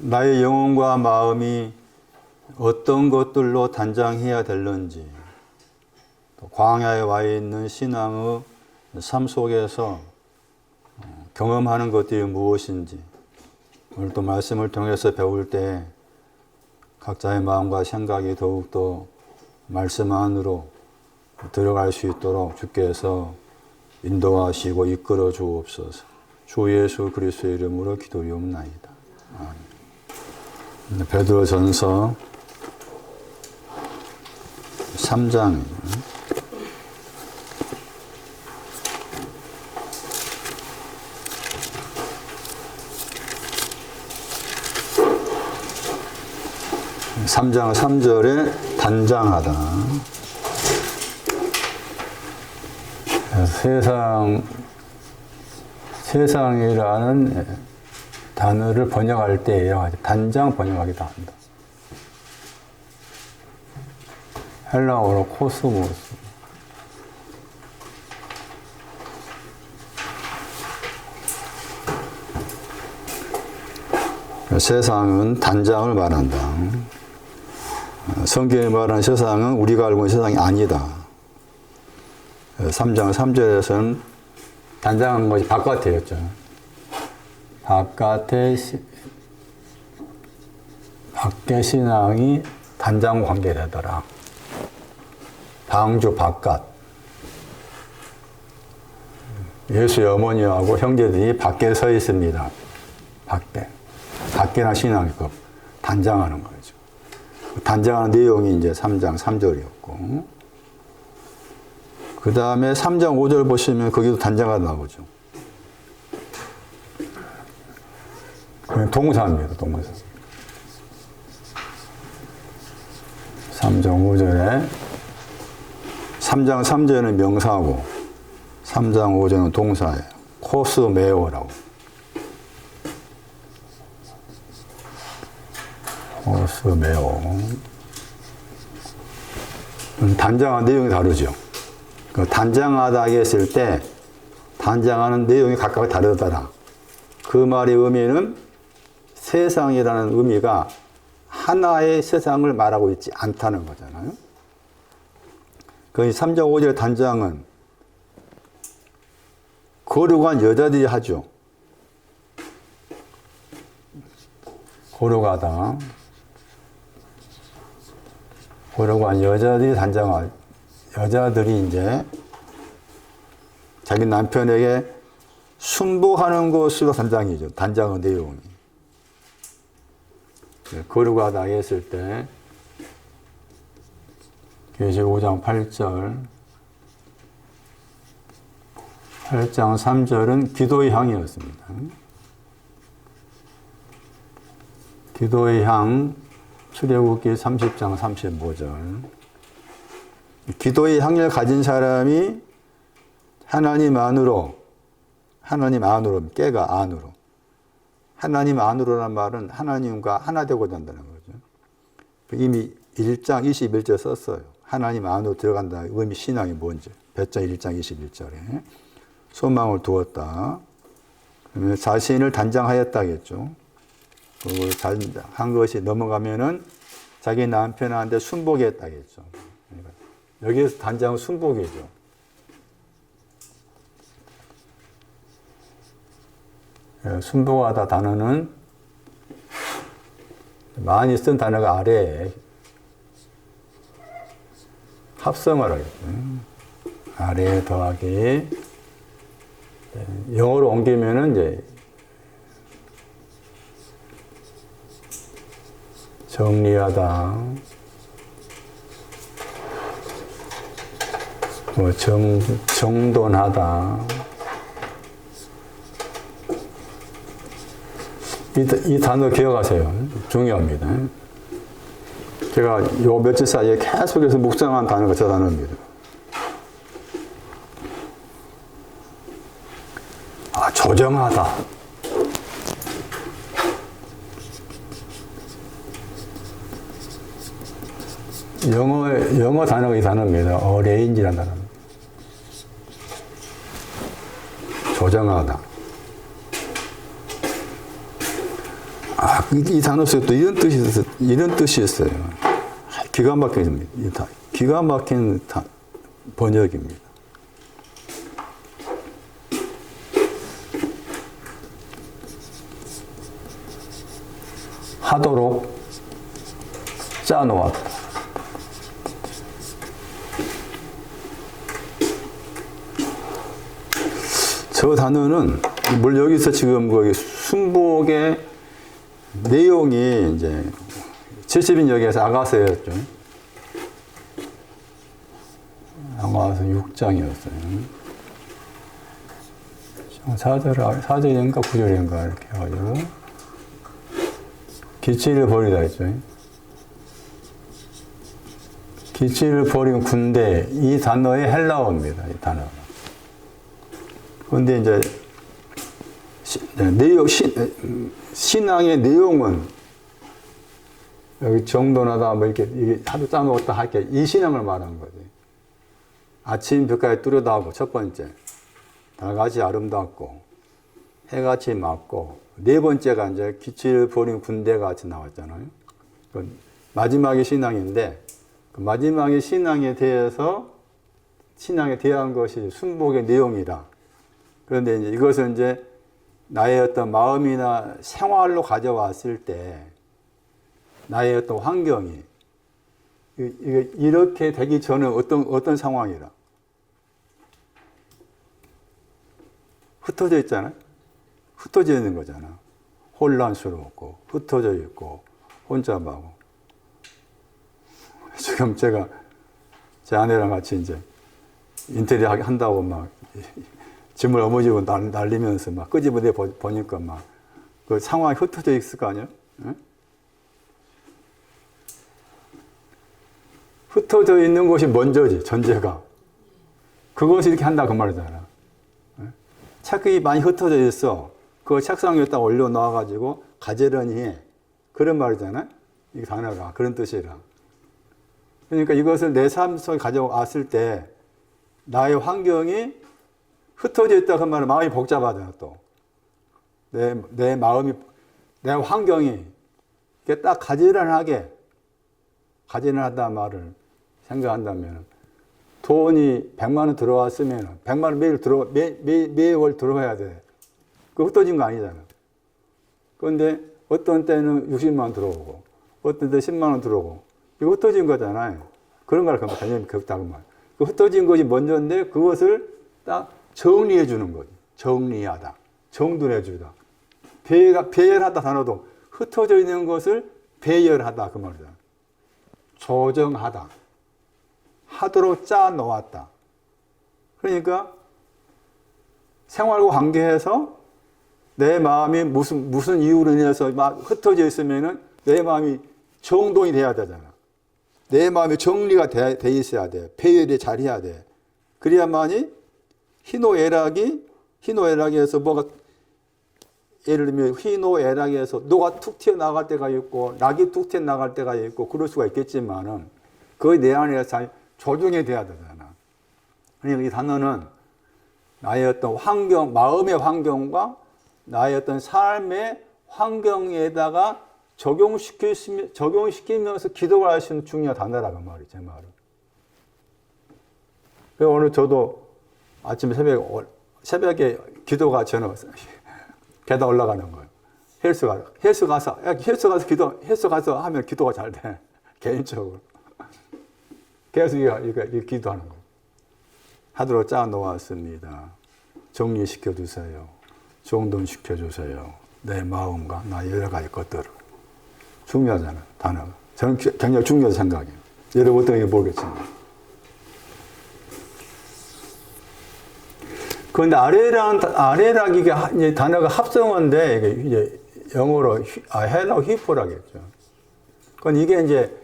나의 영혼과 마음이 어떤 것들로 단장해야 될는지, 또 광야에 와 있는 신앙의 삶 속에서 경험하는 것들이 무엇인지, 오늘 또 말씀을 통해서 배울 때 각자의 마음과 생각이 더욱더 말씀 안으로 들어갈 수 있도록 주께서 인도하시고 이끌어 주옵소서. 주 예수 그리스도의 이름으로 기도리옵나이다. 아멘. 베드로전서 3장 3장 3절에 단장하다. 세상이라는 단어를 번역할 때 단장 번역하기도 한다. 헬라어로 코스모스. 세상은 단장을 말한다. 성경이 말하는 세상은 우리가 알고 있는 세상이 아니다. 3장 3절에서는 단장한 것이 바깥이었죠. 밖의 신앙이 단장 관계되더라. 방주 바깥. 예수의 어머니하고 형제들이 밖에 서 있습니다. 밖에나 신앙이 단장하는 거죠. 단장하는 내용이 이제 3장 3절이었고, 그 다음에 3장 5절 보시면 거기도 단장하다 나오죠. 동사입니다, 동사. 3장 5절에 3장 3절은 명사고 3장 5절은 동사예요. 코스메오라고. 코스메오. 단장한 내용이 다르죠. 단장하다 했을 때 단장하는 내용이 각각 다르더라. 그 말의 의미는 세상이라는 의미가 하나의 세상을 말하고 있지 않다는 거잖아요. 그 3장 5절의 단장은 거룩한 여자들이 하죠. 거룩한 여자들이 여자들이 이제 자기 남편에게 순복하는 것으로 단장이죠. 단장의 내용이. 거룩하다 했을 때 계시 5장 8절 8장 3절은 기도의 향이었습니다. 기도의 향 출애굽기 30장 35절. 기도의 향을 가진 사람이 하나님 안으로, 깨가 안으로. 하나님 안으로란 말은 하나님과 하나 되고자 한다는 거죠. 이미 1장 21절 썼어요. 하나님 안으로 들어간다는 의미 신앙이 뭔지. 배짱 1장 21절에. 소망을 두었다. 그러면 자신을 단장하였다겠죠. 그걸 한 것이 넘어가면은 자기 남편한테 순복했다겠죠. 여기에서 단장은 순복이죠. 순복하다 단어는 많이 쓴 단어가 아래에 합성을 하겠죠. 아래에 더하기. 영어로 옮기면은 이제 정리하다, 정돈하다. 이 단어 기억하세요. 중요합니다. 제가 요 며칠 사이에 계속해서 묵상한 단어가 저 단어입니다. 조정하다. 영어 단어가 이 단어입니다. 어레인지라는 단어입니다. 조정하다. 이 단어 속에 또 이런 뜻이 있어요. 기가 막힙니다. 기가 막힌 번역입니다. 하도록 짜놓았다. 저 단어는 물론 여기서 지금 그 순복의 내용이 이제 70인역에서 아가서였죠. 아가서 6장이었어요. 4절인가 9절인가 이렇게 해가지고 기치를 버리다 했죠. 기치를 버린 군대, 이 단어의 헬라어입니다. 이 단어가. 그런데 이제 신앙의 내용은 여기 정돈하다 뭐 이게 하도 짜놓았다 할게 이 신앙을 말하는 거지. 아침 볕까지 뚜렷하고 첫 번째, 달같이 아름답고 해같이 맑고 네 번째가 이제 기치를 버린 군대 같이 나왔잖아요. 마지막이 신앙인데 그 마지막의 신앙에 대한 것이 순복의 내용이다. 그런데 이제 이것을 이제 나의 어떤 마음이나 생활로 가져왔을 때 나의 어떤 환경이 이렇게 되기 전에 어떤 상황이라 흩어져 있잖아요. 흩어져 있는 거잖아. 혼란스럽고 흩어져 있고 혼잡하고. 지금 제가 제 아내랑 같이 이제 인테리어 한다고 막 짐을 어머지고 날리면서 막 끄집어내 보니까 막 그 상황이 흩어져 있을 거 아니에요? 응? 흩어져 있는 것이 먼저지, 전제가. 그것을 이렇게 한다 그 말이잖아. 책이 많이 흩어져 있어. 그거 책상 위에 딱 올려놓아가지고 가지런히 해. 그런 말이잖아. 이 단어가 그런 뜻이라. 그러니까 이것을 내 삶 속에 가져왔을 때 나의 환경이 흩어져 있다 그 말은 마음이 복잡하잖아 또. 내 마음이, 내 환경이 이렇게 딱 가지런하다는 말을 생각한다면 돈이 100만 원 들어왔으면 100만 원 매월 들어와야 돼. 그거 흩어진 거 아니잖아. 그런데 어떤 때는 60만 원 들어오고 어떤 때 10만 원 들어오고 이거 흩어진 거잖아요. 그런 걸 단념이 겪다고 말. 그 흩어진 것이 먼저인데 그것을 딱 정리해 주는 거지. 정리하다. 정돈해 주다. 배열하다 단어도 흩어져 있는 것을 배열하다 그 말이다. 조정하다. 하도록 짜 놓았다. 그러니까 생활과 관계에서 내 마음이 무슨 이유로 인해서 막 흩어져 있으면은 내 마음이 정돈이 돼야 되잖아. 내 마음이 정리가 돼 있어야 돼. 배열이 잘 해야 돼. 그래야만이 희노애락에서 뭐가 예를 들면 희노애락에서 노가 툭 튀어나갈 때가 있고 낙이 툭 튀어나갈 때가 있고 그럴 수가 있겠지만은 그의 내 안에 잘 조정이 돼야 되잖아. 그러니까 이 단어는 나의 어떤 환경, 마음의 환경과 나의 어떤 삶의 환경에다가 적용시키면서 기도를 할 수 있는 중요한 단어라고 말이죠, 제 말은. 그래서 오늘 저도 아침 새벽에 기도가 저는 계단 올라가는 거예요. 헬스 가서 하면 기도가 잘 돼. 개인적으로. 계속 이거 기도하는 거예요. 하도록 짜 놓았습니다. 정리시켜 주세요. 정돈시켜 주세요. 내 마음과 나 여러 가지 것들을. 중요하잖아요, 단어가. 저는 굉장히 중요하다고 생각해요. 여러분 어떤지 모르겠지만. 그런데 아래락이 단어가 합성어인데, 이게 영어로, 헬라어 히포라겠죠. 그건 이게 이제,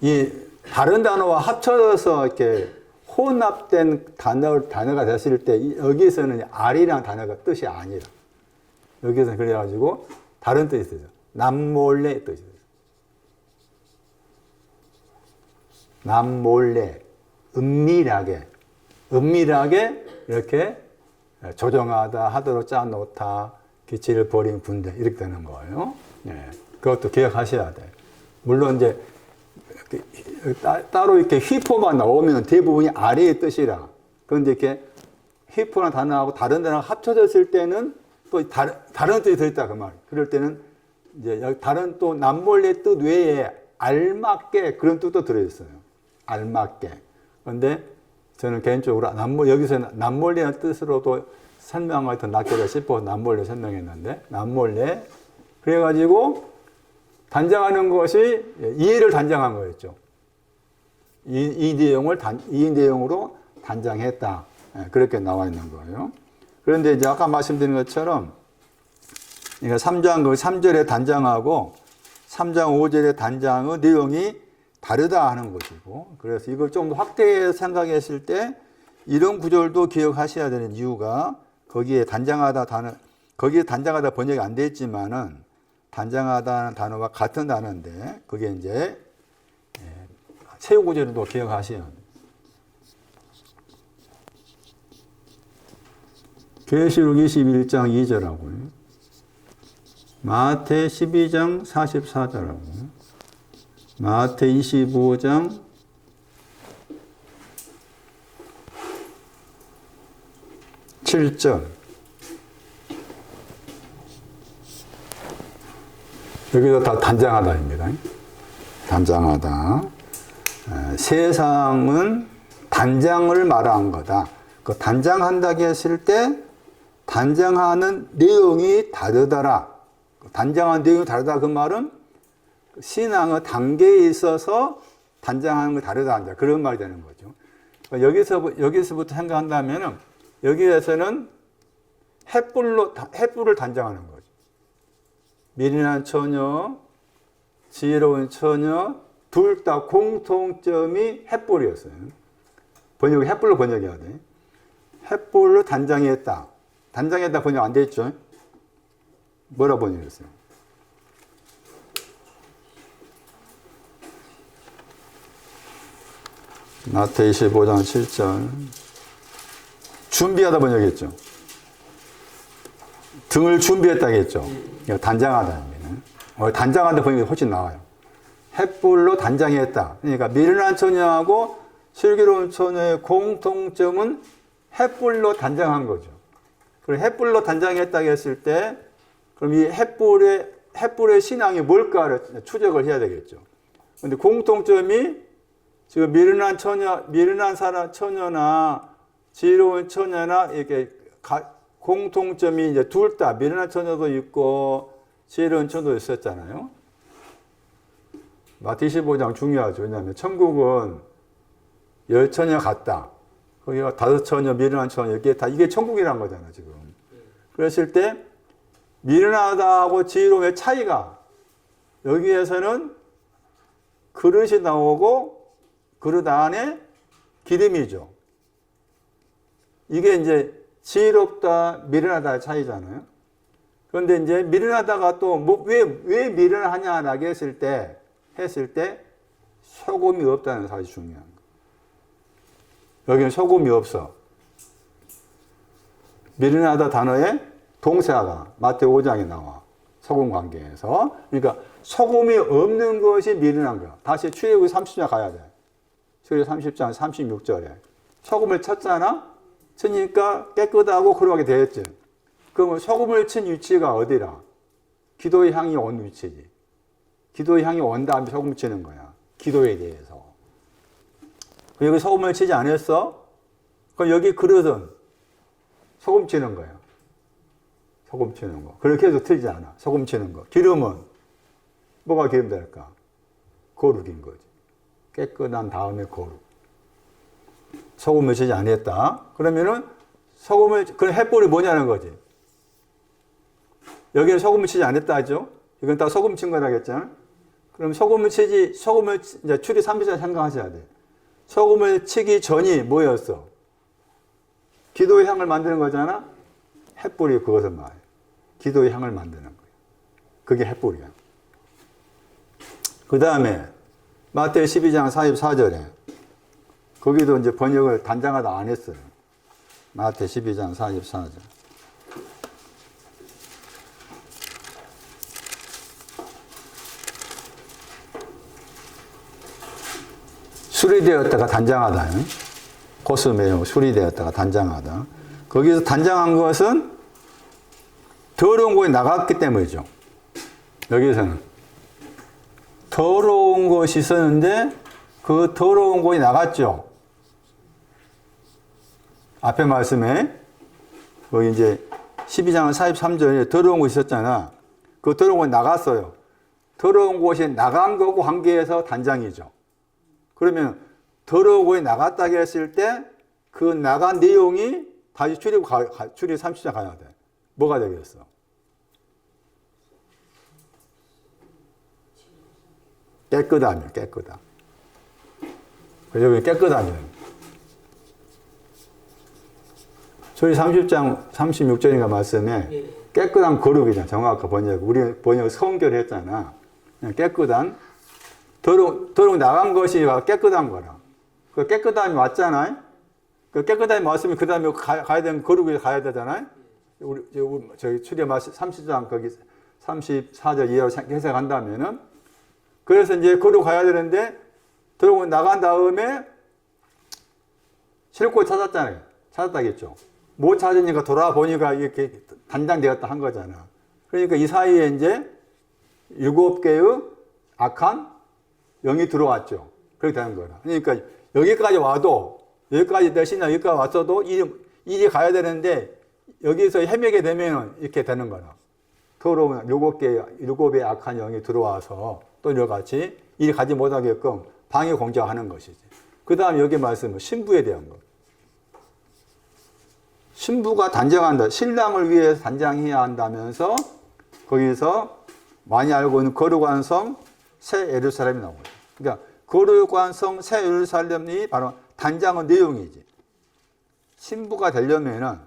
이 다른 단어와 합쳐져서 이렇게 혼합된 단어가 됐을 때, 여기서는 아리라는 단어가 뜻이 아니라. 여기서는 그래가지고, 다른 뜻이 있어요. 남몰래 뜻이 있어요. 남몰래, 은밀하게 이렇게 조정하다, 하도록 짜놓다, 기치를 버린 군대, 이렇게 되는 거예요. 예, 그것도 기억하셔야 돼. 물론 이제 따로 이렇게 휘포만 나오면 대부분이 아래의 뜻이라. 그런데 이렇게 휘포나 단어하고 다른 단어가 합쳐졌을 때는 또 다른 뜻이 들었다 그 말. 그럴 때는 이제 다른 또 남몰래 뜻 외에 알맞게 그런 뜻도 들어있어요. 알맞게. 그런데 저는 개인적으로 여기서 남몰래의 뜻으로도 설명을 더 낫겠다 싶어서 남몰래 설명했는데, 남몰래. 그래가지고 단장하는 것이 이해를 단장한 거였죠. 이 내용으로 단장했다. 그렇게 나와 있는 거예요. 그런데 이제 아까 말씀드린 것처럼, 그러니까 3장 3절의 단장하고 3장 5절의 단장의 내용이 다르다 하는 것이고, 그래서 이걸 좀 더 확대해서 생각했을 때 이런 구절도 기억하셔야 되는 이유가, 거기에 단장하다 번역이 안 돼 있지만은 단장하다는 단어와 같은 단어인데, 그게 이제 세우 구절도 기억하셔야 돼요. 계시록 21장 2절하고요. 마태 12장 44절하고요. 마태 25장 7절. 여기도 다 단장하다입니다. 단장하다. 세상은 단장을 말한 거다. 그 단장한다고 했을 때 단장하는 내용이 다르더라. 단장하는 내용이 다르다 그 말은 신앙의 단계에 있어서 단장하는 게 다르다. 그런 말이 되는 거죠. 여기서부터 생각한다면 여기에서는 횃불을 단장하는 거죠. 미련한 처녀, 지혜로운 처녀, 둘 다 공통점이 횃불이었어요. 횃불로 번역해야 돼. 횃불로 단장했다. 단장했다 번역 안 돼 있죠? 뭐라 번역했어요? 마태 25장 7절. 준비하다 번역했죠. 등을 준비했다겠죠. 단장하다. 단장하다 번역이 훨씬 나와요. 횃불로 단장했다. 그러니까 미련한 처녀하고 슬기로운 처녀의 공통점은 횃불로 단장한 거죠. 그리고 횃불로 단장했다고 했을 때, 그럼 이 횃불의 신앙이 뭘까를 추적을 해야 되겠죠. 그런데 공통점이 지금 미련한 처녀나 지혜로운 처녀나 이렇게 공통점이 이제 둘 다 미련한 처녀도 있고 지혜로운 처녀도 있었잖아요. 마태 25장 중요하죠. 왜냐하면 천국은 10처녀 같다. 거기가 5처녀, 미련한 처녀, 이게 천국이란 거잖아, 지금. 그랬을 때, 미련하다하고 지혜로움의 차이가, 여기에서는 그릇이 나오고, 그릇 안에 기름이죠. 이게 이제 지혜롭다, 미련하다의 차이잖아요. 그런데 이제 미련하다가 또, 왜 미련하냐라고 했을 때, 소금이 없다는 사실이 중요한 거예요. 여기는 소금이 없어. 미련하다 단어에 동사가 마태 5장에 나와. 소금 관계에서. 그러니까 소금이 없는 것이 미련한 거야. 다시 출애굽기 30장 가야 돼. 출애굽기 30장 36절에. 소금을 쳤잖아? 치니까 깨끗하고 그러하게 되었지. 그러면 소금을 친 위치가 어디라? 기도의 향이 온 위치지. 기도의 향이 온 다음에 소금 치는 거야. 기도에 대해서. 여기 소금을 치지 않았어? 그럼 여기 그릇은 소금 치는 거야. 소금 치는 거. 그렇게 해도 틀리지 않아. 소금 치는 거. 기름은 뭐가 기름 될까? 거룩인 거지. 깨끗한 다음에 거룩. 소금을 치지 않았다. 그러면은 그럼 횃불이 뭐냐는 거지. 여기는 소금을 치지 않았다 하죠. 이건 다 소금 친 거라겠잖아. 그럼 이제 출입 3비전 생각하셔야 돼. 소금을 치기 전이 뭐였어? 기도의 향을 만드는 거잖아? 횃불이 그것을 말해. 기도의 향을 만드는 거야. 그게 횃불이야. 그 다음에 마태 12장 44절에 거기도 이제 번역을 단장하다 안 했어요. 마태 12장 44절. 수리되었다가 단장하다. 코스메오 수리되었다가 단장하다. 거기서 단장한 것은 더러운 곳이 나갔기 때문이죠. 여기서는 더러운 것이 있었는데 그 더러운 곳이 나갔죠. 앞에 말씀에 거기 이제 12장 43절에 더러운 곳이 있었잖아. 그 더러운 곳이 나갔어요. 더러운 곳이 나간 거고 관계에서 단장이죠. 그러면 더러운 곳이 나갔다고 했을 때 그 나간 내용이 다시 출입 30장 가야 돼. 뭐가 되겠어? 깨끗함이요, 깨끗함. 여기 깨끗함이요. 저희 30장 36절인가 말씀에 깨끗한 거룩이잖아. 정확한 번역. 우리 번역 성결했잖아. 깨끗한 더러운 나간 것이 깨끗한 거라. 그 깨끗함이 왔잖아요. 그 깨끗함이 왔으면 그 다음에 가야 되는 거룩에 가야 되잖아요. 저희 출애굽 30장 거기 34절 이하로 해석한다면은 그래서 이제 거룩 가야 되는데 더러운 나간 다음에 쉴 곳 찾았잖아요. 찾았다겠죠. 못 찾으니까 돌아보니까 이렇게 단장되었다 한 거잖아. 그러니까 이 사이에 이제 7개의 악한 영이 들어왔죠. 그렇게 되는 거라. 그러니까 여기까지 와도 여기까지 대신에 여기까지 왔어도 일이 가야 되는데 여기서 헤매게 되면 이렇게 되는 거라. 더러운 7개의 악한 영이 들어와서 또 이같이 일이 가지 못하게끔 방해 공작하는 것이지. 그 다음 여기 말씀은 신부에 대한 것. 신부가 단장한다. 신랑을 위해서 단장해야 한다면서 거기서 많이 알고 있는 거룩한 성 새 예루살렘이 나오거든요. 그러니까 거룩한 성 새 예루살렘이 바로 단장의 내용이지. 신부가 되려면은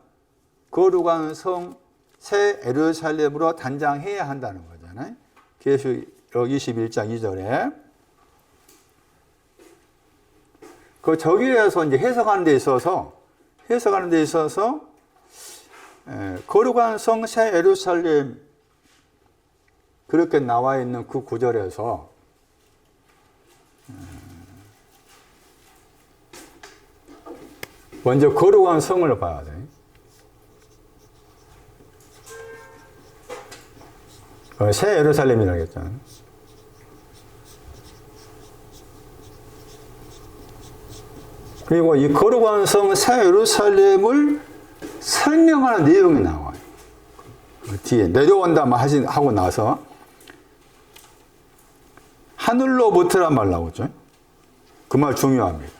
거룩한 성 새 예루살렘으로 단장해야 한다는 거잖아요. 계시록 21장 2절에 그 저기에서 이제 해석하는 데 있어서 거룩한 성 새 예루살렘 그렇게 나와 있는 그 구절에서 먼저 거룩한 성을 봐야 돼. 새 예루살렘이라고 했잖아요. 그리고 이 거룩한 성 새 예루살렘을 설명하는 내용이 나와요. 뒤에 내려온다 하고 나서 하늘로부터란 말 나오죠. 그 말 중요합니다.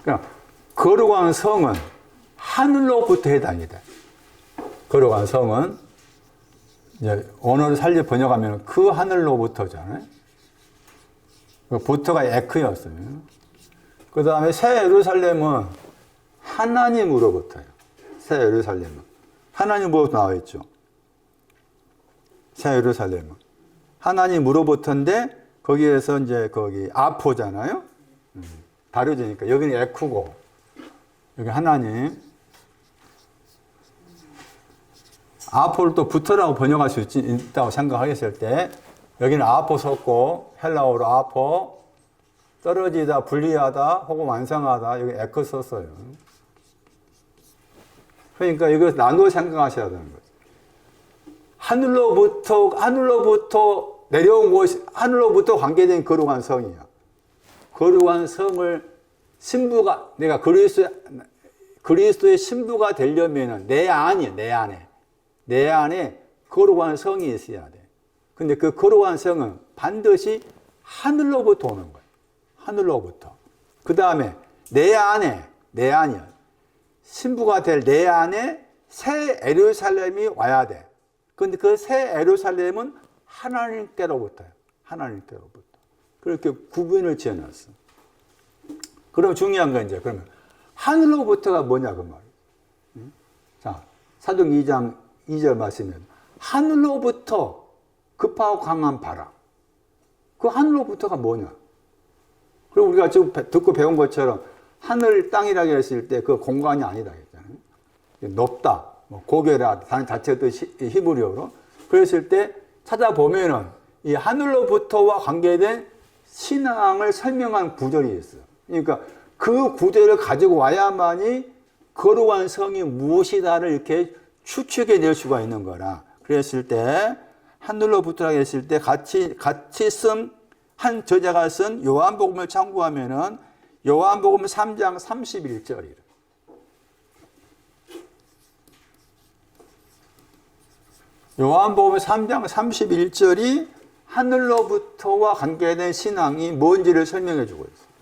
그러니까 거룩한 성은 하늘로부터 해당이다. 거룩한 성은 이제 언어를 살려 번역하면 그 하늘로부터잖아요. 부터가 에크였어요. 그 다음에 새 예루살렘은 하나님으로부터예요. 새 예루살렘은 하나님으로부터 나와 있죠. 새 예루살렘은 하나님으로부터인데 거기에서 이제 거기 아포잖아요. 다르지니까 여기는 에쿠고 여기 하나님. 아포를 또 부터라고 번역할 수 있다고 생각하겠을 때 여기는 아포 섰고 헬라어로 아포 떨어지다 분리하다 혹은 완성하다 여기 에크 썼어요. 그러니까 이거 나누어 생각하셔야 되는 거죠. 하늘로부터 내려온 곳이 하늘로부터 관계된 거룩한 성이야. 거룩한 성을 신부가 내가 그리스도의 신부가 되려면은 내 안에 거룩한 성이 있어야 돼. 근데 그 거룩한 성은 반드시 하늘로부터 오는 거예요. 하늘로부터. 그 다음에 내 안이야. 신부가 될 내 안에 새 예루살렘이 와야 돼. 근데 그 새 예루살렘은 하나님께로부터요. 하나님께로부터. 그렇게 구분을 지어놨어. 그럼 중요한 건 이제 그러면 하늘로부터가 뭐냐 그 말이에요. 자, 사도행 2장 2절 말씀이면 하늘로부터 급하고 강한 바람. 그 하늘로부터가 뭐냐? 그럼 우리가 지금 듣고 배운 것처럼 하늘 땅이라고 했을 때 그 공간이 아니다 했잖아요. 높다, 고개라 단 자체가 또 히브리어로. 그랬을 때 찾아보면은 이 하늘로부터와 관계된 신앙을 설명한 구절이 있어요. 그러니까 그 구조를 가지고 와야만이 거룩한 성이 무엇이다를 이렇게 추측해 낼 수가 있는 거라. 그랬을 때 하늘로부터라고 했을 때 같이 쓴 한 저자가 쓴 요한복음을 참고하면은 요한복음 3장 31절이라. 요한복음 3장 31절이 하늘로부터와 관계된 신앙이 뭔지를 설명해 주고 있어요.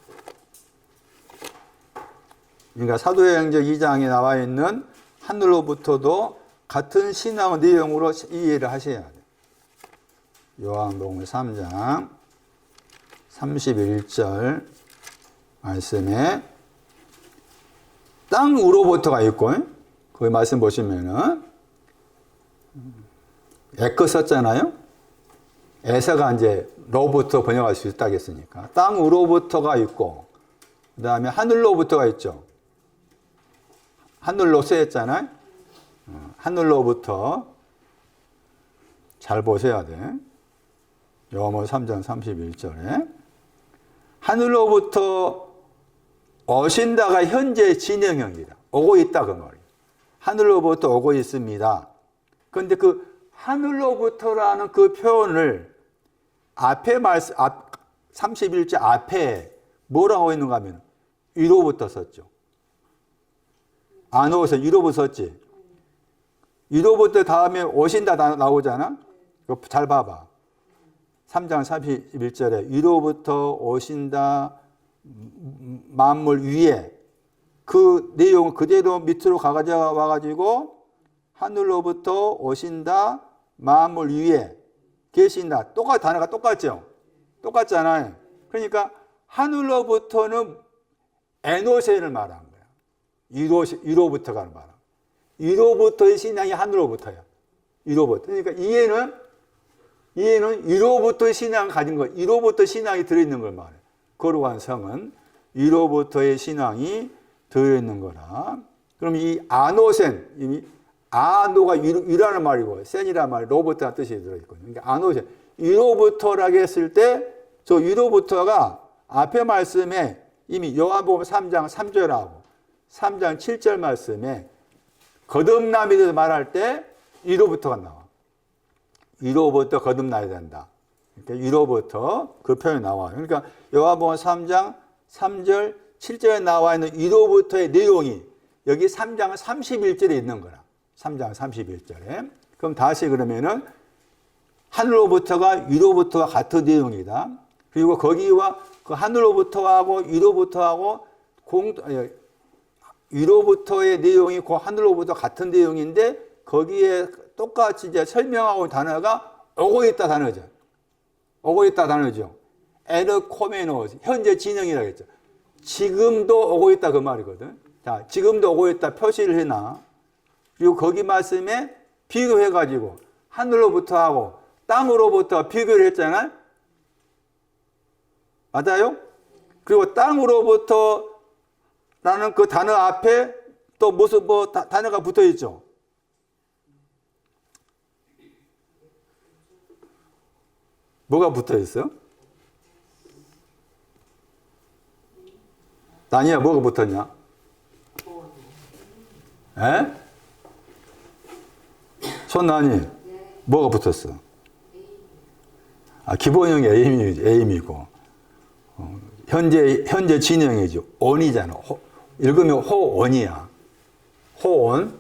그러니까 사도행전 2장에 나와 있는 하늘로부터도 같은 신앙의 내용으로 이해를 하셔야 돼요. 요한복음 3장 31절 말씀에 땅으로부터가 있고, 거기 말씀 보시면은 에크 썼잖아요. 에서가 이제 로부터 번역할 수 있다고 했으니까 땅으로부터가 있고, 그 다음에 하늘로부터가 있죠. 하늘로 쓰였잖아요. 하늘로부터 잘 보셔야 돼. 요한복음 3장 31절에 하늘로부터 오신다가 현재 진행형이다. 오고 있다 그 말이에요. 하늘로부터 오고 있습니다. 그런데 그 하늘로부터라는 그 표현을 앞에 31절 앞에 뭐라고 있는가 하면 위로부터 썼죠. 안 오서 위로부터 썼지. 위로부터 다음에 오신다 나오잖아. 이거 잘 봐봐. 3장 31절에 위로부터 오신다 만물 위에 그 내용 그대로 밑으로 가져와가지고 하늘로부터 오신다 만물 위에 계신다. 단어가 똑같죠? 똑같잖아요. 그러니까 하늘로부터는 에노세를 말한 거야. 위로부터가 말한 거야. 위로부터의 신앙이 하늘로부터야. 위로부터. 그러니까 이해는 위로부터의 신앙을 가진 거, 위로부터 신앙이 들어있는 걸 말해. 거룩한 성은 위로부터의 신앙이 들어있는 거라. 그럼 이 아노센, 이미 아노가 위라는 말이고 센이라는 말, 로부터라는 뜻이 들어있거든요. 그러니까 아노센, 위로부터라고 했을 때 저 위로부터가 앞에 말씀에 이미 요한복음 3장 3절하고 3장 7절 말씀에 거듭남에 대해서 말할 때 위로부터가 나와. 위로부터 거듭나야 된다. 그러니까 위로부터 그 표현이 나와요. 그러니까 요한복음 3장 3절 7절에 나와 있는 위로부터의 내용이 여기 3장 31절에 있는 거라. 3장 31절에. 그럼 다시 그러면은 하늘로부터가 위로부터와 같은 내용이다. 그리고 거기와 그 하늘로부터하고 위로부터하고 위로부터의 내용이 그 하늘로부터 같은 내용인데 거기에 똑같이 이제 설명하고 있는 단어가 오고 있다 단어죠. 오고 있다 단어죠. 에르코메노스, 현재 진행이라고 했죠. 지금도 오고 있다 그 말이거든. 자, 지금도 오고 있다 표시를 해놔. 그리고 거기 말씀에 비교해가지고 하늘로부터 하고 땅으로부터 비교를 했잖아요. 맞아요? 그리고 땅으로부터 라는 그 단어 앞에 또 무슨 단어가 붙어 있죠. 뭐가 붙어 있어? 다니야, 뭐가 붙었냐? 에? 손나니, 뭐가 붙었어? 아, 기본형이 에임이고, 현재 진행이죠. 온이잖아. 읽으면 호온이야. 호온.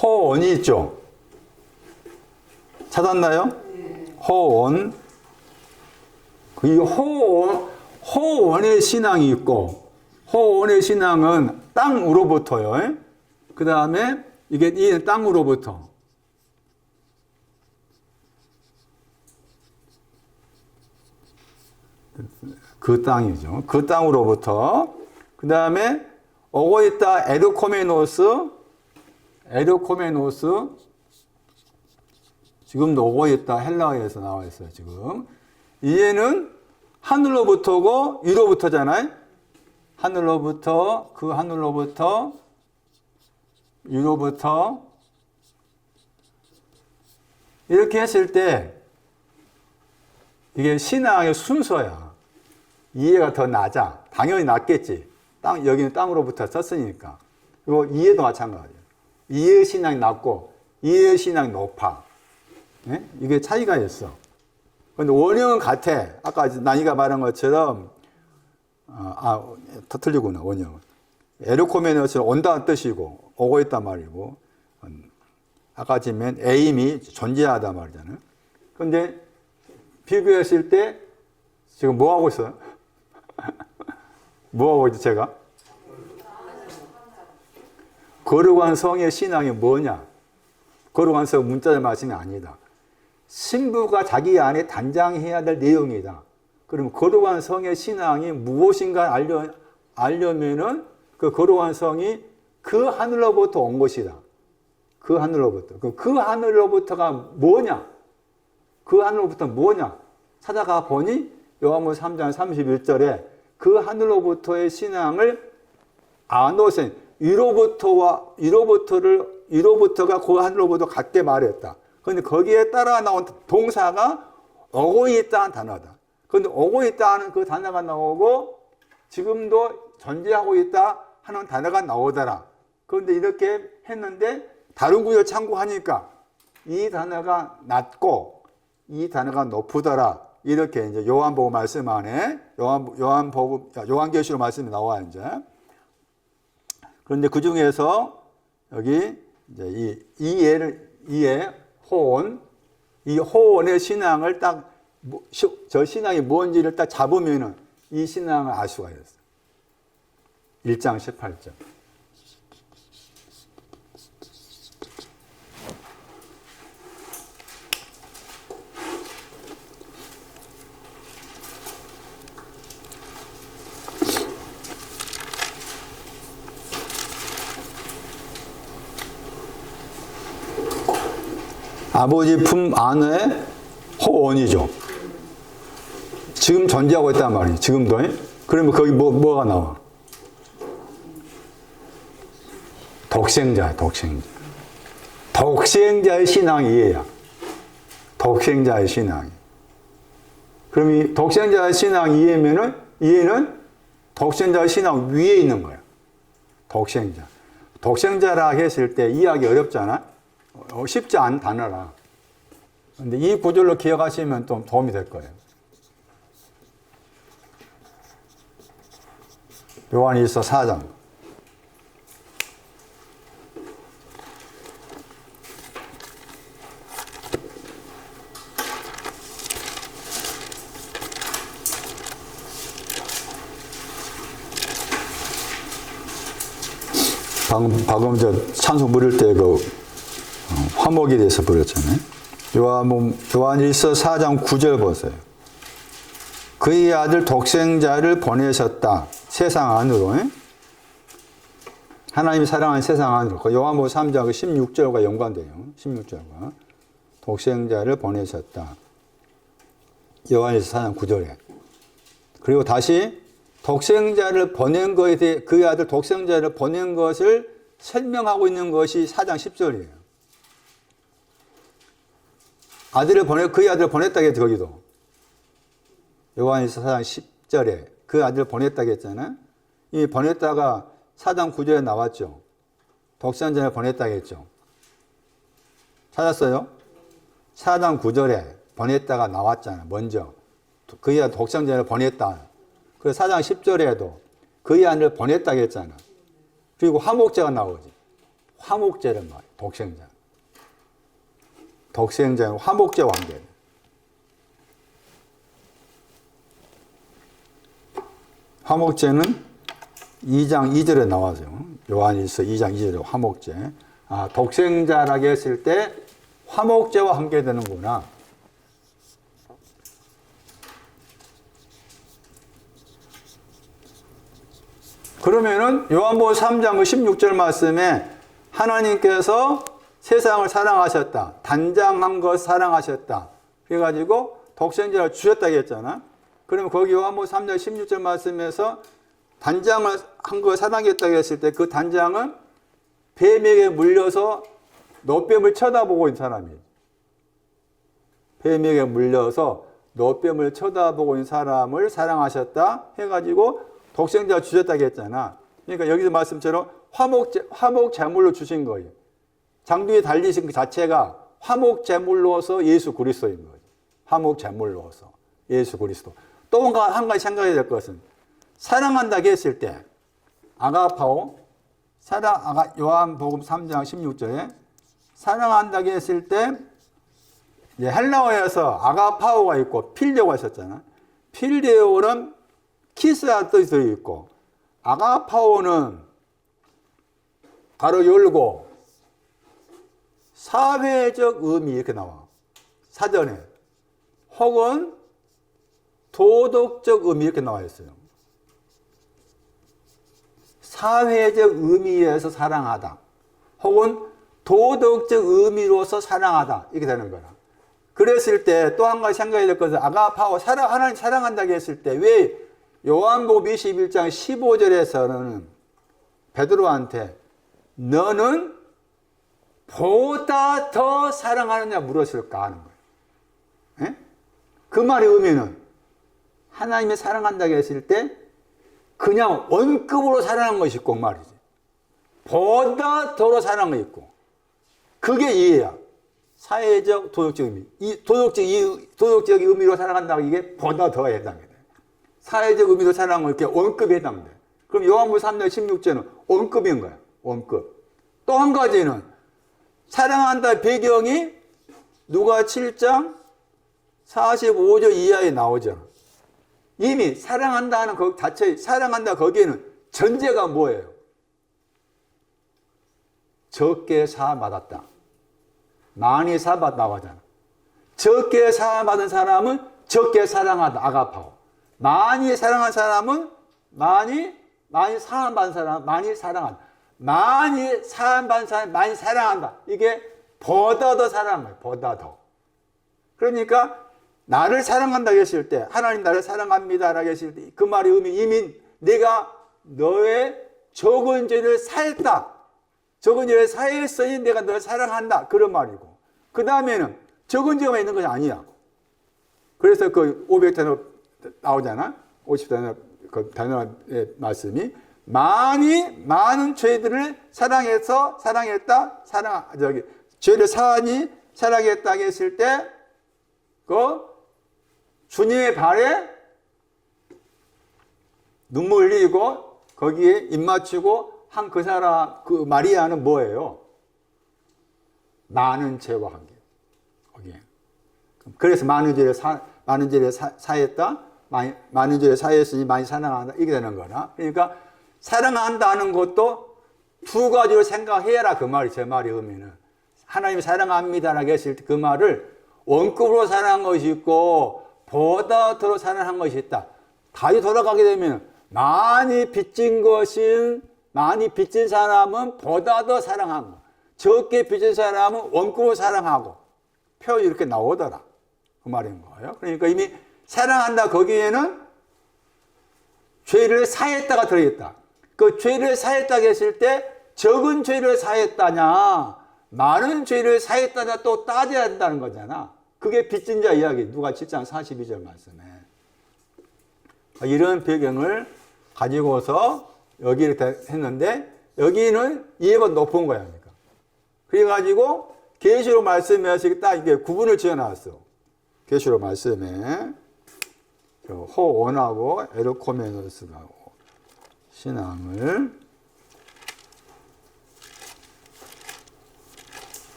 호온이 있죠. 찾았나요? 호온. 이 호온의 신앙이 있고, 호온의 신앙은 땅으로부터요. 그 다음에 이 땅으로부터. 그 땅이죠. 그 땅으로부터. 그 다음에 오고 있다 에르코메노스. 지금도 오고 있다 헬라어에서 나와 있어요. 지금 이해는 하늘로부터고 위로부터잖아요. 하늘로부터 그 하늘로부터 위로부터 이렇게 했을 때 이게 신앙의 순서야. 이해가 더 낮아. 당연히 낮겠지. 여기는 땅으로부터 썼으니까. 그리고 이해도 마찬가지예요. 이해 신앙이 낮고 이해 신앙이 높아. 네? 이게 차이가 있어. 근데 원형은 같아. 아까 나이가 말한 것처럼 더 틀리구나. 원형은 에르코메네스는 온다는 뜻이고 오고 있단 말이고, 아까 지면 에임이 존재하다 말이잖아요. 근데 비교했을 때 지금 뭐 하고 있어요? 뭐 하고 있죠, 제가? 거룩한 성의 신앙이 뭐냐? 거룩한 성 문자적 말씀이 아니다. 신부가 자기 안에 단장해야 될 내용이다. 그럼 거룩한 성의 신앙이 무엇인가 알려면은 그 거룩한 성이 그 하늘로부터 온 것이다. 그 하늘로부터. 그 하늘로부터가 뭐냐? 그 하늘로부터 뭐냐? 찾아가 보니 요한복음 3장 31절에 그 하늘로부터의 신앙을 아노센, 이로부터가 그 하늘로부터 같게 말했다. 그런데 거기에 따라 나온 동사가 오고 있다는 단어다. 그런데 오고 있다는 그 단어가 나오고 지금도 존재하고 있다 하는 단어가 나오더라. 그런데 이렇게 했는데 다른 구절 참고하니까 이 단어가 낮고 이 단어가 높으더라. 이렇게 이제 요한복음 말씀 안에 요한계시록 말씀이 나와 이제. 그런데 그 중에서 여기 이제 이 호언의 신앙을 저 신앙이 뭔지를 딱 잡으면은 이 신앙을 알 수가 있어요. 1장 18절. 아버지 품 안에 호언이죠. 지금 존재하고 있단 말이에요. 지금도. 그러면 거기 뭐가 나와? 독생자. 독생자의 신앙이 이해야. 독생자의 신앙이. 그럼 이 독생자의 신앙 이해는 독생자의 신앙 위에 있는 거야. 독생자. 독생자라 했을 때 이해하기 어렵잖아. 쉽지 않은 단어라. 근데 이 구절로 기억하시면 좀 도움이 될 거예요. 요한일서 4장. 방금 저 찬송 부를 때 화목에 대해서 부르잖아요. 요한일서 4장 9절 보세요. 그의 아들 독생자를 보내셨다. 세상 안으로. 하나님이 사랑하는 세상 안으로. 요한복음 3장 16절과 연관돼요. 16절과. 독생자를 보내셨다. 요한일서 4장 9절에. 그리고 다시 독생자를 보낸 것에 대해 그의 아들 독생자를 보낸 것을 설명하고 있는 것이 4장 10절이에요. 그의 아들을 보냈다고 했죠, 거기도. 요한일서 4장 10절에 그 아들을 보냈다고 했잖아요. 이 보냈다가 4장 9절에 나왔죠. 독생자를 보냈다고 했죠. 찾았어요? 4장 9절에 보냈다가 나왔잖아요. 먼저. 그의 아들 독생자를 보냈다. 그래서 4장 10절에도 그의 아들을 보냈다고 했잖아. 그리고 화목제가 나오지. 화목제를 말해. 독생자. 독생자는 화목제 관계. 화목제는 2장 2절에 나와서 요한일서 2장 2절에 화목제. 독생자라고 했을 때 화목제와 함께 되는구나. 그러면은 요한복음 3장 16절 말씀에 하나님께서 세상을 사랑하셨다. 단장한 것 사랑하셨다. 그래가지고 독생자를 주셨다고 했잖아. 그러면 거기 요한복음 3장 16절 말씀에서 단장을 한 걸 사랑했다고 했을 때 그 단장은 뱀에게 물려서 노뱀을 쳐다보고 있는 사람이에요. 뱀에게 물려서 노뱀을 쳐다보고 있는 사람을 사랑하셨다 해가지고 독생자 주셨다고 했잖아. 그러니까 여기서 말씀처럼 화목 제물로 주신 거예요. 장두에 달리신 그 자체가 화목 제물로서 예수 그리스도인 거죠. 화목 제물로서 예수 그리스도. 또 한 가지 생각해야 될 것은 사랑한다고 했을 때 아가파오 요한복음 3장 16절에 사랑한다고 했을 때 헬라어에서 아가파오가 있고 필레오가 있었잖아. 필레오는 키스할 뜻이 있고 아가파오는 가로 열고 사회적 의미 이렇게 나와. 사전에. 혹은 도덕적 의미 이렇게 나와 있어요. 사회적 의미에서 사랑하다. 혹은 도덕적 의미로서 사랑하다. 이렇게 되는 거라. 그랬을 때 또 한 가지 생각해야 될 것은 아가파오 하나님 사랑한다고 했을 때 왜 요한복음 21장 15절에서는 베드로한테 너는 보다 더 사랑하느냐 물었을까 하는 거예요. 에? 그 말의 의미는 하나님이 사랑한다고 했을 때 그냥 원급으로 사랑한 것이 있고 말이지. 보다 더로 사랑한 거 있고. 그게 이해야. 사회적, 도덕적 의미. 도덕적 의미로 사랑한다고 이게 보다 더에 해당이 돼. 사회적 의미로 사랑한 거 이렇게 원급에 해당돼. 그럼 요한복음 3장 16절은 원급인 거야. 원급. 또 한 가지는 사랑한다 배경이 누가 7장 45절 이하에 나오잖아. 이미 사랑한다는 그 자체, 사랑한다 거기에는 전제가 뭐예요? 적게 사함받았다. 많이 사함받았다고 하잖아. 적게 사함받은 사람은 적게 사랑하다. 아가파오. 많이 사랑한 사람은 많이 사함받은 사람은 많이 사랑한다. 많이 사함받은 사람은 많이 사랑한다. 이게 보다 더 사랑한 거예요. 보다 더. 그러니까 나를 사랑한다고 했을 때, 하나님 나를 사랑합니다라고 했을 때, 그 말의 의미, 이미 내가 너의 적은 죄를 사했다. 적은 죄를 사했으니 내가 너를 사랑한다. 그런 말이고. 그 다음에는 적은 죄가 있는 것이 아니야. 그래서 그 500단어 나오잖아. 50단어 그 단어의 말씀이 많은 죄들을 죄를 사하니 사랑했다고 했을 때, 주님의 발에 눈물 흘리고 거기에 입 맞추고 한 그 사람, 그 마리아는 뭐예요? 많은 죄와 함께. 거기에. 그래서 많은 죄를 사했다. 많은 죄를 사했으니 많이 사랑한다. 이게 되는 거나. 그러니까 사랑한다는 것도 두 가지로 생각해라. 그 말이, 제 말의 의미는. 하나님 사랑합니다라고 했을 때 그 말을 원급으로 사랑한 것이 있고 보다 더 사랑한 것이 있다. 다시 돌아가게 되면 많이 빚진 사람은 보다 더 사랑하고 적게 빚진 사람은 원급으로 사랑하고 표현이 이렇게 나오더라. 그 말인 거예요. 그러니까 이미 사랑한다 거기에는 죄를 사했다가 들어있다. 그 죄를 사했다고 했을 때 적은 죄를 사했다냐 많은 죄를 사했다냐 또 따져야 한다는 거잖아. 그게 빚진 자 이야기. 누가 7장 42절 말씀에. 이런 배경을 가지고서 여기를 했는데 여기는 이해가 높은 거야. 그러니까. 그래가지고 계시록 말씀에서 딱 이게 구분을 지어놨어. 계시록 말씀에 호온하고 에르코메노스가 신앙을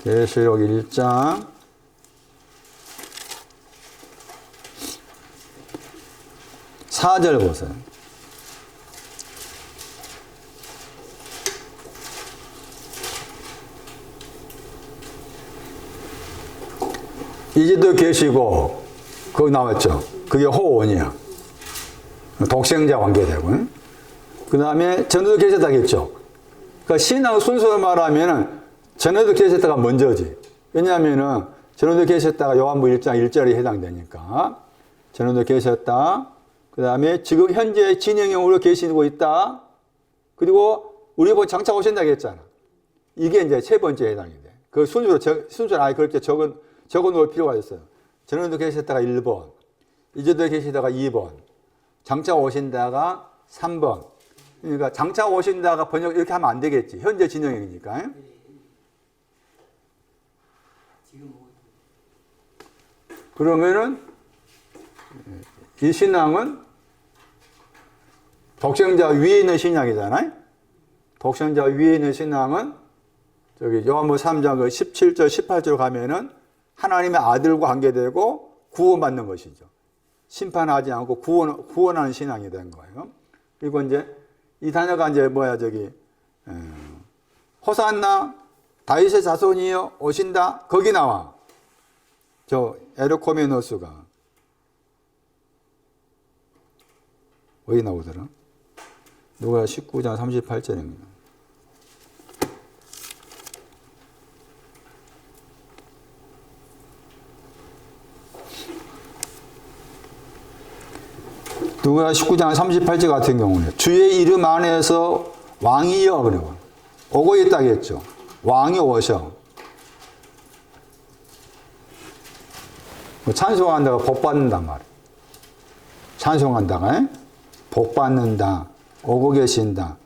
계시록 1장 4절 보세요. 이제도 계시고 거기 나왔죠. 그게 호온이야. 독생자 관계되고. 그 다음에 전에도 계셨다겠죠. 그러니까 신앙 순서를 말하면은 전에도 계셨다가 먼저지. 왜냐하면은 전에도 계셨다가 요한복음 1장 1절에 해당되니까. 전에도 계셨다. 그 다음에 지금 현재 진행형으로 계시고 있다. 그리고 우리 뭐 장차 오신다고 했잖아. 이게 이제 세 번째 해당이 돼. 그 순서를 아예 그렇게 적어 놓을 필요가 있어요. 전에도 계셨다가 1번, 이제도 계시다가 2번, 장차 오신다가 3번. 그러니까 장차 오신다가 번역 이렇게 하면 안 되겠지. 현재 진행이니까. 그러면은 이 신앙은 독생자 위에 있는 신앙이잖아요. 독생자 위에 있는 신앙은 저기 요한복음 3장 17절 18절 가면은 하나님의 아들과 관계되고 구원받는 것이죠. 심판하지 않고 구원하는 신앙이 된 거예요. 그리고 이제 이 단어가 이제 뭐야 저기 호산나 다윗의 자손이여 오신다 거기 나와. 저 에르코메노스가 어디 나오더라? 누가 19장 38절입니다. 누가 19장 38절 같은 경우는 주의 이름 안에서 왕이여 그러고 오고 있다겠죠. 왕이 오셔. 찬송한다가 복 받는단 말이에요. 찬송한다가 복 받는다, 오고 계신다,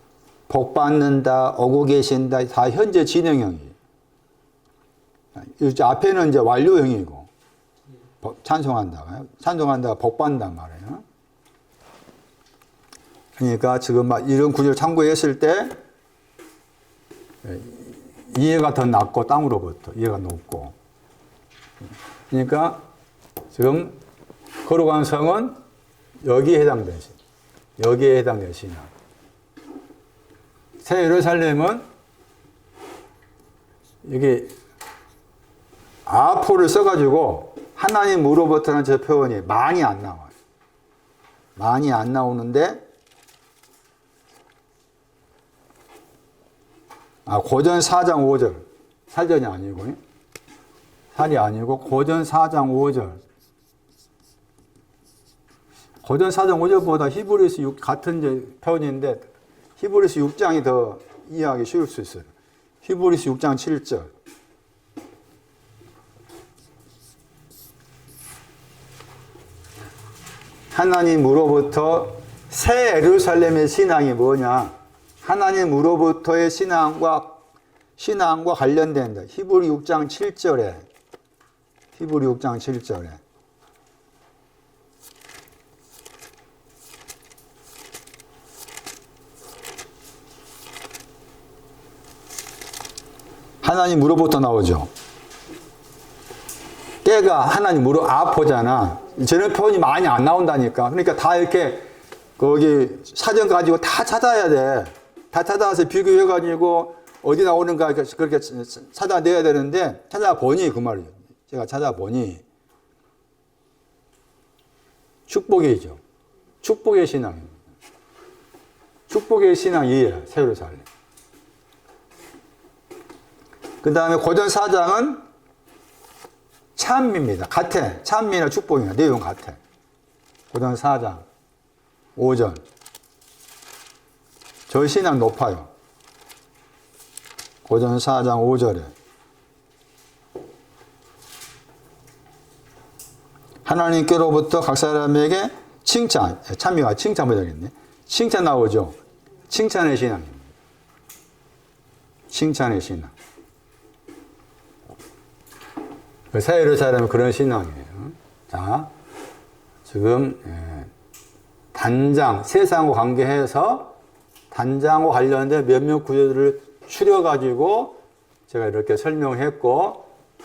복 받는다, 오고 계신다 다 현재 진행형이에요. 앞에는 이제 완료형이고 찬송한다가 복 받는단 말이에요. 그러니까 지금 막 이런 구절 참고했을 때 이해가 더 낮고 땅으로부터 이해가 높고 그러니까 지금 거룩한 성은 여기에 해당되는 신앙. 여기에 해당되는 신앙. 새 예루살렘은 이게 아포를 써가지고 하나님으로부터는 저 표현이 많이 안 나와요. 많이 안 나오는데 고전 4장 5절. 살전이 아니고 살이 아니고 고전 4장 5절. 고전 4장 5절보다 히브리서 6 같은 이제 표현인데 히브리서 6장이 더 이해하기 쉬울 수 있어요. 히브리서 6장 7절. 하나님으로부터 새 예루살렘의 신앙이 뭐냐? 하나님으로부터의 신앙과 관련된다. 히브리 6장 7절에 히브리 6장 7절에 하나님으로부터 나오죠. 때가 하나님으로 아포잖아. 저런 표현이 많이 안 나온다니까. 그러니까 다 이렇게 거기 사전 가지고 다 찾아야 돼. 다 찾아서 비교해가지고 어디 나오는가 그렇게 찾아내야 되는데 찾아보니 그 말이에요. 제가 찾아보니 축복이죠. 축복의 신앙입니다. 축복의 신앙이에요. 새 예루살렘. 그 다음에 고전 4장은 찬미입니다. 같아. 찬미나 축복이나 내용 같아. 고전 4장 5절. 저 신앙 높아요. 고전 4장 5절에 하나님께로부터 각 사람에게 칭찬, 찬미가 칭찬 버전이겠네. 칭찬 나오죠. 칭찬의 신앙입니다. 칭찬의 신앙. 새 예루살렘은 그런 신앙이에요. 자, 지금 단장, 세상과 관계해서 단장과 관련된 몇몇 구절을 추려가지고 제가 이렇게 설명했고,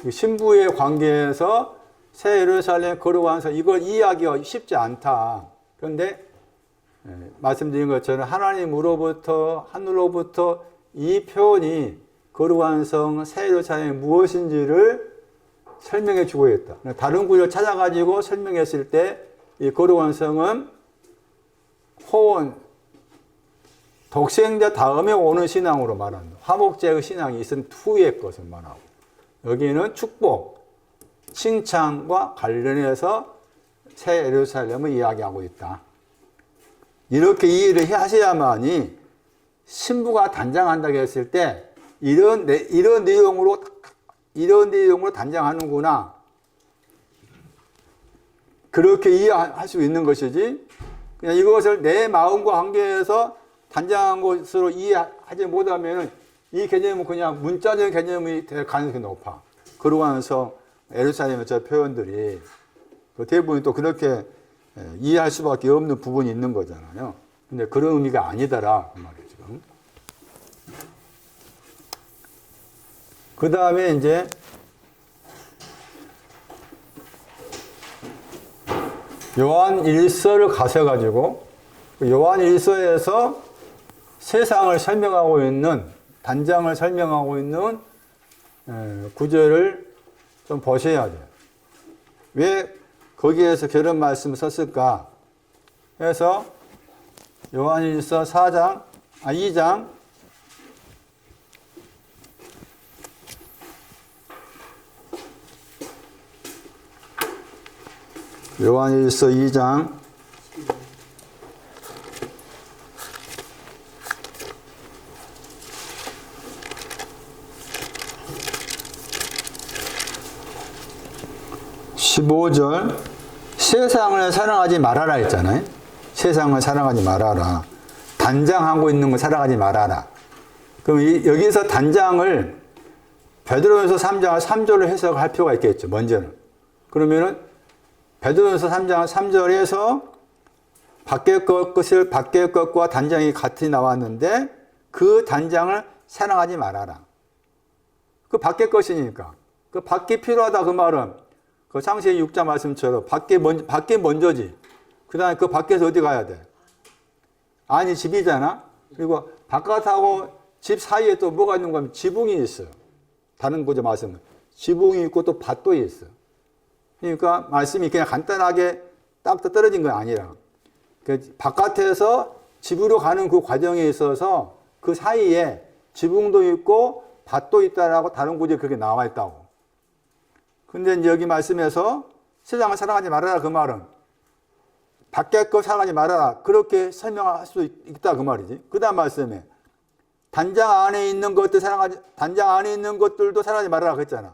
신부의 관계에서 새 예루살렘 거룩한 성, 이걸 이해하기가 쉽지 않다. 그런데 말씀드린 것처럼 하나님으로부터, 하늘로부터 이 표현이 거룩한 성, 새 예루살렘이 무엇인지를 설명해 주고 있다. 다른 구절 찾아가지고 설명했을 때 이 거룩한 성은 호원, 독생자 다음에 오는 신앙으로 말한다. 화목제의 신앙이 있은 후의 것을 말하고, 여기는 축복, 칭찬과 관련해서 새 예루살렘을 이야기하고 있다. 이렇게 이해를 하셔야만이 신부가 단장한다고 했을 때 이런 내용으로 단장하는구나. 그렇게 이해할 수 있는 것이지, 그냥 이것을 내 마음과 관계에서 단장한 것으로 이해하지 못하면 이 개념은 그냥 문자적인 개념이 될 가능성이 높아. 그러고 나서 예루살렘의 저 표현들이 대부분 또 그렇게 이해할 수밖에 없는 부분이 있는 거잖아요. 근데 그런 의미가 아니더라 그 말이에요 지금. 그 다음에 이제 요한 1서를 가셔가지고 요한 1서에서 세상을 설명하고 있는, 단장을 설명하고 있는 구절을 좀 보셔야 돼요. 왜 거기에서 그런 말씀을 썼을까 해서 요한 1서 2장 요한 1서 2장 15절 세상을 사랑하지 말아라 했잖아요. 세상을 사랑하지 말아라. 단장하고 있는 걸 사랑하지 말아라. 그럼 여기서 단장을 베드로전서 3장 3절로 해석할 필요가 있겠죠. 먼저는. 그러면은 베드로전서 3장 3절에서 밖의 것과 단장이 같이 나왔는데 그 단장을 사랑하지 말아라. 그 밖의 것이니까. 그 밖이 필요하다 그 말은 그 창세기 6장 말씀처럼 밖에 먼저지. 그 다음에 그 밖에서 어디 가야 돼? 안이 집이잖아. 그리고 바깥하고 집 사이에 또 뭐가 있는가 하면 지붕이 있어요. 다른 곳에 말씀은 지붕이 있고 또 밭도 있어. 그러니까 말씀이 그냥 간단하게 딱 떨어진 건 아니라 그 바깥에서 집으로 가는 그 과정에 있어서 그 사이에 지붕도 있고 밭도 있다라고 다른 곳에 그렇게 나와 있다고. 근데 이제 여기 말씀에서 세상을 사랑하지 말아라 그 말은 밖에 거 사랑하지 말아라 그렇게 설명할 수 있다 그 말이지. 그 다음 말씀에 단장 안에 있는 것들 단장 안에 있는 것들도 사랑하지 말아라 그랬잖아.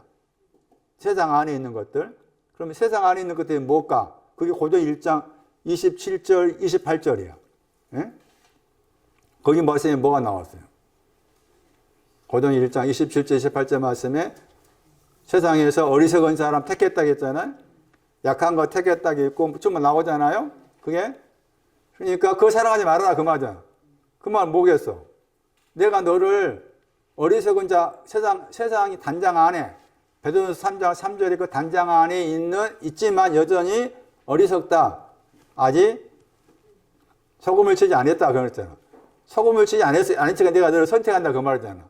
세상 안에 있는 것들. 그러면 세상 안에 있는 것들이 뭘까? 그게 고전 1장 27절 28절이야. 예? 거기 말씀에 뭐가 나왔어요? 고전 1장 27절 28절 말씀에 세상에서 어리석은 사람 택했다고 했잖아요. 약한 거 택했다고 했고 좀 나오잖아요. 그게 그러니까 그거 사랑하지 말아라 그 말이야. 그 말 뭐겠어? 내가 너를 어리석은 자 세상이 단장 안에 베드로전서 3장 3절에 그 단장 안에 있지만 여전히 어리석다. 아직 소금을 치지 않았다 그랬잖아. 소금을 치지 않았으니까 내가 너를 선택한다 그 말이잖아.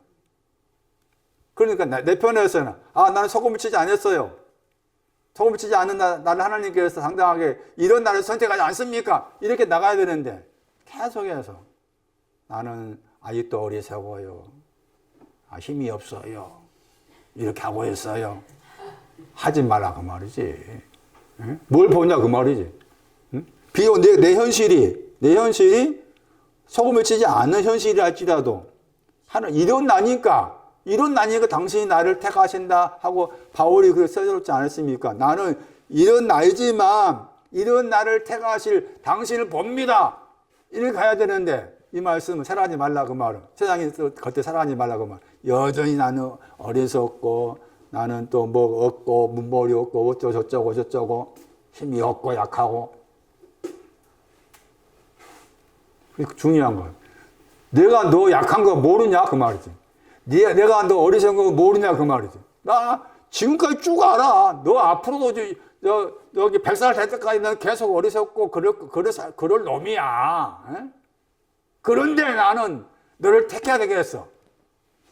그러니까 내 편에서는 나는 소금을 치지 않았어요. 소금을 치지 않는 나를 하나님께서 당당하게 이런 나를 선택하지 않습니까? 이렇게 나가야 되는데 계속해서 나는 아직도 어리석어요. 힘이 없어요. 이렇게 하고 있어요. 하지 말라 그 말이지. 응? 뭘 보냐 그 말이지. 응? 비록 내 현실이 소금을 치지 않는 현실이 할지라도 이런 나니까 당신이 나를 택하신다 하고 바울이 그렇게 써줬지 않았습니까? 나는 이런 나이지만 이런 나를 택하실 당신을 봅니다. 이렇게 가야 되는데 이 말씀은 사랑하지 말라 그 말은 세상에 겉에 사랑하지 말라 그 말. 여전히 나는 어리석고 나는 또 뭐 없고 문벌이 없고 어쩌고 힘이 없고 약하고. 중요한 거야. 내가 너 약한 거 모르냐 그 말이지. 내가 너 어리석은 거 모르냐 그 말이지. 나 지금까지 쭉 알아. 너 앞으로도 여기 100살 될 때까지 는 계속 어리석고 그럴 놈이야. 에? 그런데 나는 너를 택해야 되겠어.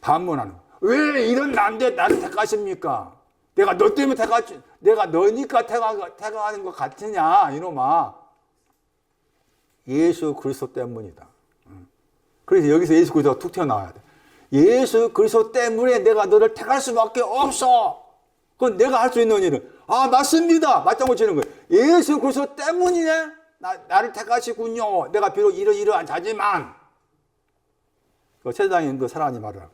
반문하는. 왜 이런 난데 나를 택하십니까? 내가 너 때문에 내가 너니까 택하는 것 같으냐 이놈아. 예수 그리스도 때문이다. 그래서 여기서 예수 그리스도가 툭 튀어나와야 돼. 예수 그리스도 때문에 내가 너를 택할 수밖에 없어. 그건 내가 할 수 있는 일은 맞습니다. 맞장구 치는 거예요. 예수 그리스도 때문이네. 나를 택하시군요. 내가 비록 이러한 자지만 그 세상에 너 사랑하지 말아라.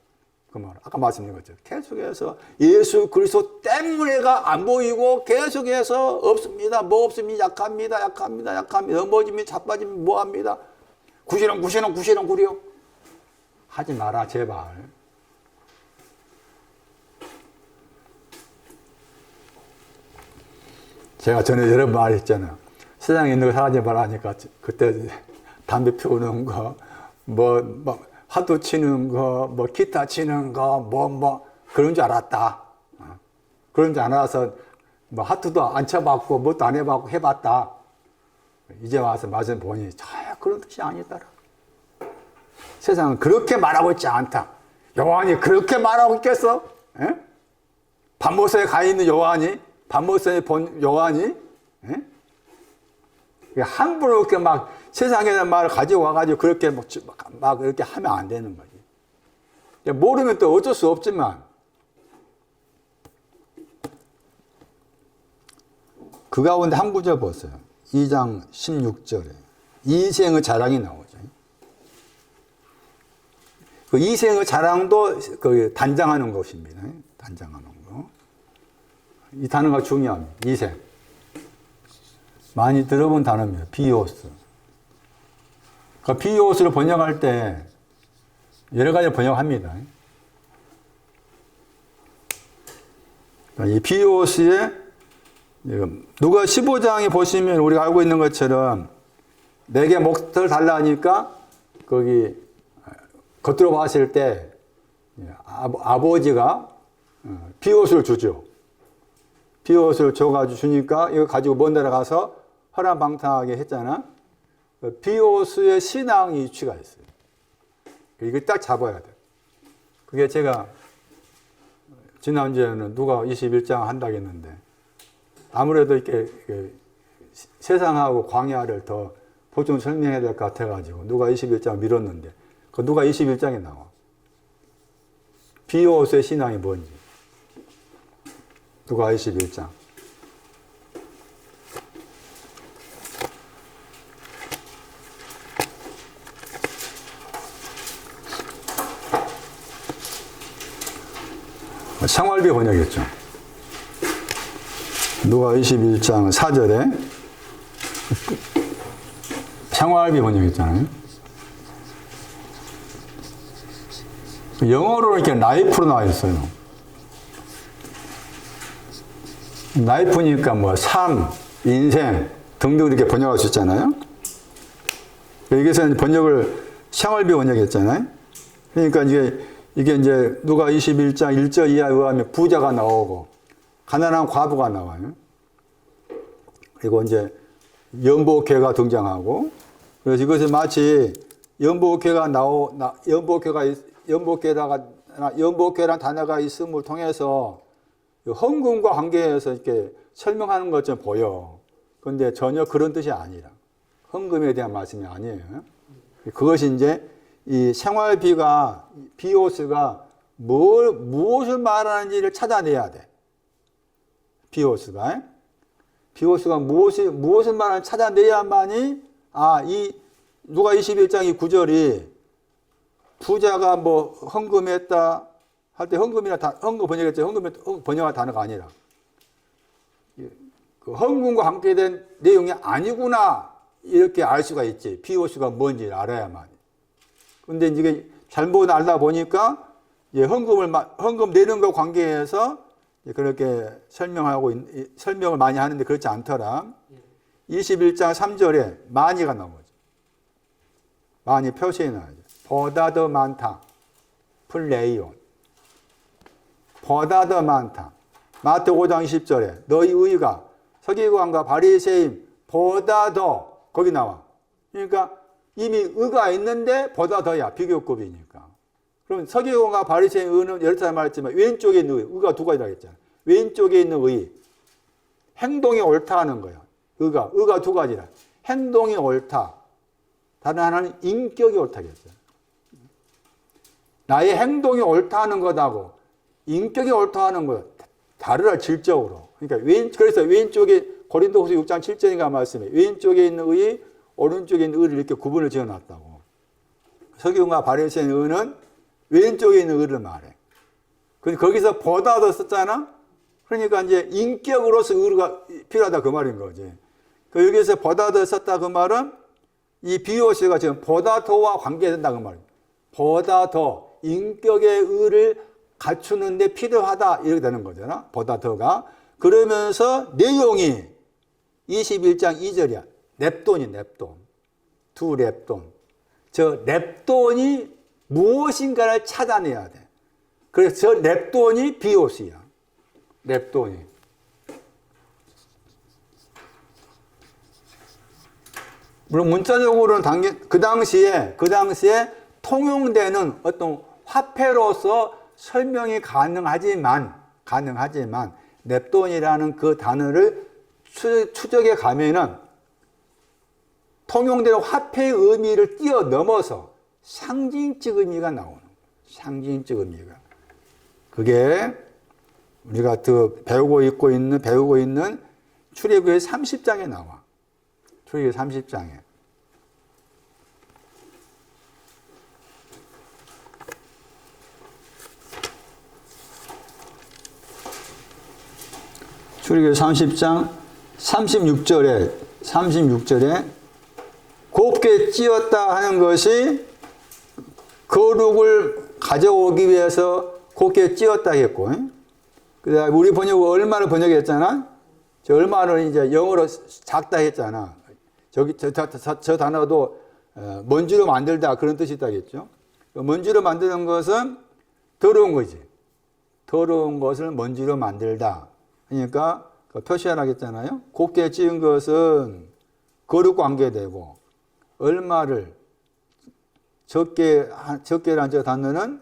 그 말. 아까 말씀드린 것처럼 계속해서 예수 그리스도 때문에가 안 보이고 계속해서 없습니다. 뭐 없습니다. 약합니다. 약합니다. 약합니다. 넘어지면 자빠지면 뭐합니다. 구시렁 구려. 하지 마라 제발. 제가 전에 여러 번 말했잖아요. 세상에 있는 거 사라지 말라니까 그때 담배 피우는 거, 뭐 하도 치는 거, 뭐 기타 치는 거, 뭐 그런 줄 알았다. 그런 줄 알아서 뭐 하트도 안 쳐봤고 뭣도 안 해봤고 해봤다. 이제 와서 맞은 보니 전혀 그런 뜻이 아니더라. 세상은 그렇게 말하고 있지 않다. 요한이 그렇게 말하고 있겠어? 에? 반모서에 가 있는 요한이, 반모서에 본 요한이, 함부로 이렇게 막 세상에 말을 가지고 와가지고 그렇게 막 이렇게 하면 안 되는 거지. 모르면 또 어쩔 수 없지만, 그 가운데 한 구절 보세요. 2장 16절에. 이생의 자랑이 나오죠. 그 이생의 자랑도 그 단장하는 것입니다. 단장하는 거. 이 단어가 중요합니다. 이생. 많이 들어본 단어입니다. 비오스. 그러니까 비오스를 번역할 때 여러 가지 번역합니다. 그러니까 이 비오스에 누가 15장에 보시면 우리가 알고 있는 것처럼 내게 몫을 달라 하니까 거기 겉으로 봤을 때 아버지가 비옷을 주죠. 비옷을 줘가지고 주니까 이거 가지고 먼 데로 가서 허랑방탕하게 했잖아. 비옷의 신앙의 이치가 있어요. 이거 딱 잡아야 돼. 그게 제가 지난주에는 누가 21장 한다고 했는데 아무래도 이렇게 세상하고 광야를 더 보충 설명해야 될 것 같아가지고 누가 21장 밀었는데 그 누가 21장에 나와. 비옷의 신앙이 뭔지. 누가 21장. 생활비 번역했죠. 누가 21장 4절에 생활비 번역했잖아요. 영어로 이렇게 라이프로 나와 있어요. 라이프니까 뭐 삶, 인생 등등 이렇게 번역할 수 있잖아요. 여기서 번역을 생활비 번역했잖아요. 그러니까 이게 이제 누가 21장 1절 이하에 의하면 부자가 나오고 가난한 과부가 나와요. 그리고 이제 연복회가 등장하고 그래서 이것이 마치 연복회란 단어가 있음을 통해서 헌금과 관계해서 이렇게 설명하는 것처럼 보여. 그런데 전혀 그런 뜻이 아니라 헌금에 대한 말씀이 아니에요. 그것이 이제 이 생활비가 비오스가 무엇을 말하는지를 찾아내야 돼. 비오스가 무엇을 말하는지 찾아내야만이 이 누가 21장 이 9절이 부자가 뭐 헌금했다 할 때 헌금 번역했죠. 헌금 번역할 단어가 아니라 그 헌금과 관계된 내용이 아니구나 이렇게 알 수가 있지. 비오스가 뭔지 알아야만. 근데 이게 잘못 알다 보니까 헌금 내는 것 관계해서 그렇게 설명을 많이 하는데 그렇지 않더라. 21장 3절에 많이가 나오죠. 많이 표시해 놔야죠. 보다 더 많다. 플레이온. 보다 더 많다. 마태 5장 20절에 너희 의가 서기관과 바리새인 보다 더 거기 나와. 그러니까 이미 의가 있는데 보다 더야. 비교급이니까. 그럼 서기관과 바리새인 의는 여러 차례 말했지만 왼쪽에 있는 의가 두 가지라고 했잖아. 왼쪽에 있는 의. 행동이 옳다 하는 거야. 의가 두 가지라. 행동이 옳다. 다른 하나는 인격이 옳다겠어요. 나의 행동이 옳다 하는 것하고 인격이 옳다 하는 것 다르라 질적으로. 그러니까 그래서 왼쪽에 고린도후서 6장 7절인가 말씀에 왼쪽에 있는 의, 오른쪽에 있는 의를 이렇게 구분을 지어놨다고. 서기관과 바리새인 의는 왼쪽에 있는 의를 말해. 근데 거기서 보다도 썼잖아? 그러니까 이제 인격으로서 의가 필요하다 그 말인 거지. 그 여기서 보다도 썼다 그 말은 이 비오시가 지금 보다 더와 관계된다 그 말이야. 보다 더 인격의 의를 갖추는데 필요하다 이렇게 되는 거잖아. 보다 더가. 그러면서 내용이 21장 2절이야. 냅돈이 냅돈. 두 냅돈. 저 냅돈이 무엇인가를 찾아내야 돼. 그래서 저 냅돈이 비오시야. 냅돈이. 물론 문자적으로는 그 당시에 통용되는 어떤 화폐로서 설명이 가능하지만 냅돈이라는 그 단어를 추적해 가면은 통용되는 화폐의 의미를 뛰어넘어서 상징적 의미가 나오는 거예요. 상징적 의미가. 그게 우리가 배우고 있는 출애굽기 30장에 나와. 출애굽기 30장에. 출애굽기 30장 36절에 곱게 찧었다 하는 것이 거룩을 가져오기 위해서 곱게 찧었다 했고, 그다음에 우리 번역은 얼마를 번역했잖아. 저 얼마를 이제 영어로 작다 했잖아. 저 단어도 먼지로 만들다 그런 뜻이 있다겠죠. 먼지로 만드는 것은 더러운 거지. 더러운 것을 먼지로 만들다. 그러니까 표시하라겠잖아요. 곱게 찧은 것은 거룩 관계되고 얼마를 적게란 저 단어는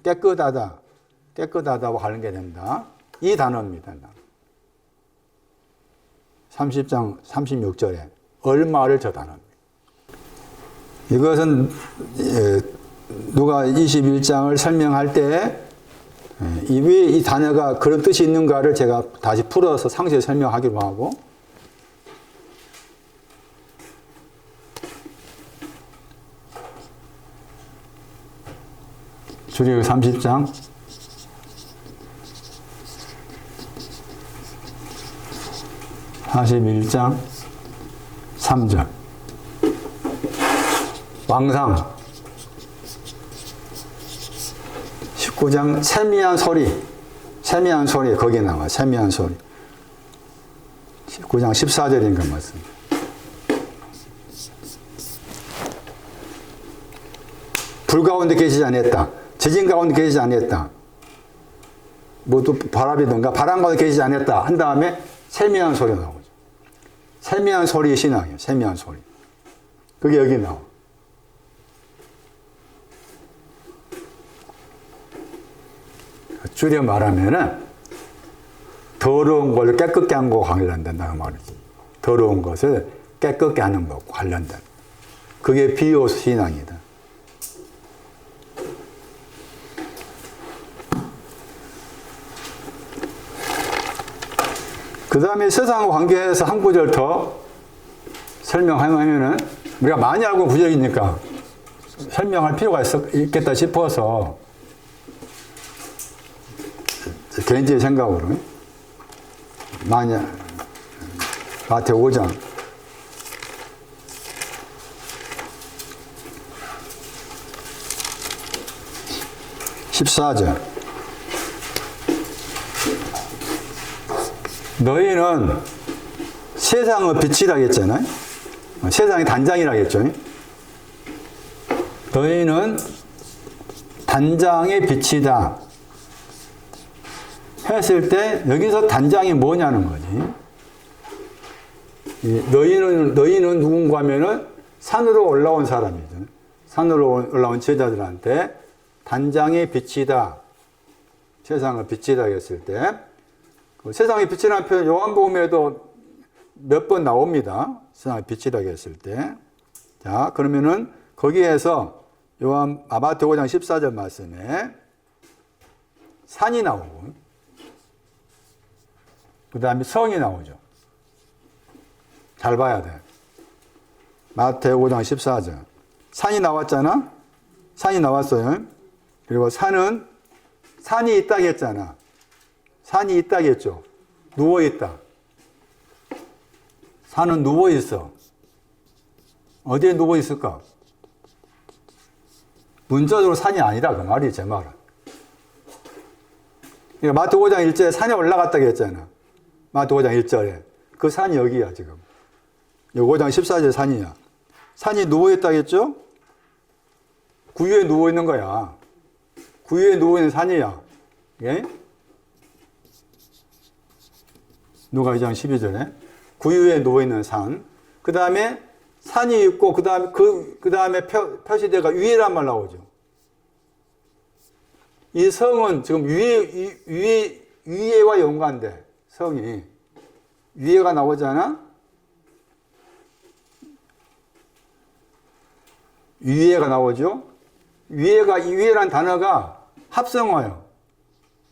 깨끗하다고 관계된다. 이 단어입니다. 30장 36절에 얼마를 저 단어입니다. 이것은 누가 21장을 설명할 때 왜 이 단어가 그런 뜻이 있는가를 제가 다시 풀어서 상세히 설명하기로 하고, 출애굽기 30장 41장 3절 왕상 19장 세미한 소리 거기에 나와. 세미한 소리 19장 14절인가 맞습니다. 불 가운데 계시지 않았다. 지진 가운데 계시지 않았다. 모두 바람이든가 바람 가운데 계시지 않았다 한 다음에 세미한 소리가 나오죠. 세미한 소리의 신앙이에요. 세미한 소리. 그게 여기 나와. 줄여 말하면은 더러운 걸 깨끗게 한 거와 관련된다 그 말이지. 더러운 것을 깨끗게 하는 것과 관련된. 그게 비오스 신앙이다. 그 다음에 세상과 관계해서 한 구절 더 설명하면은 우리가 많이 알고 구절이니까 설명할 필요가 있겠다 싶어서 개인적인 생각으로 만약 마태복음 5장 14절 너희는 세상의 빛이라 했잖아요. 세상의 단장이라 했죠. 너희는 단장의 빛이다 했을 때 여기서 단장이 뭐냐는 거지. 너희는 누군가 하면은 산으로 올라온 사람이죠. 산으로 올라온 제자들한테 단장의 빛이다. 세상의 빛이다 했을 때 그 세상의 빛이라는 표현 요한복음에도 몇 번 나옵니다. 세상의 빛이다 했을 때. 자, 그러면은 거기에서 마태복음 5장 14절 말씀에 산이 나오고 그 다음에 성이 나오죠. 잘 봐야 돼. 마태복음 5장 14절. 산이 나왔잖아? 산이 나왔어요. 그리고 산은 산이 있다고 했잖아. 산이 있다고 했죠. 누워있다. 산은 누워있어. 어디에 누워있을까? 문자적으로 산이 아니다. 그 말이 제 말은. 그러니까 마태복음 5장 1절에 산에 올라갔다고 했잖아. 마태복음 5장 1절에. 그 산이 여기야, 지금. 5장 14절 산이야. 산이 누워있다고 했죠? 구유에 누워있는 거야. 구유에 누워있는 산이야. 예? 누가 2장 12절에. 구유에 누워있는 산. 그 다음에 산이 있고, 그 다음에 표시대가 위에란 말 나오죠. 이 성은 지금 위에와 연관돼. 성이. 위에가 나오잖아? 위에가 나오죠? 위에란 단어가 합성어예요.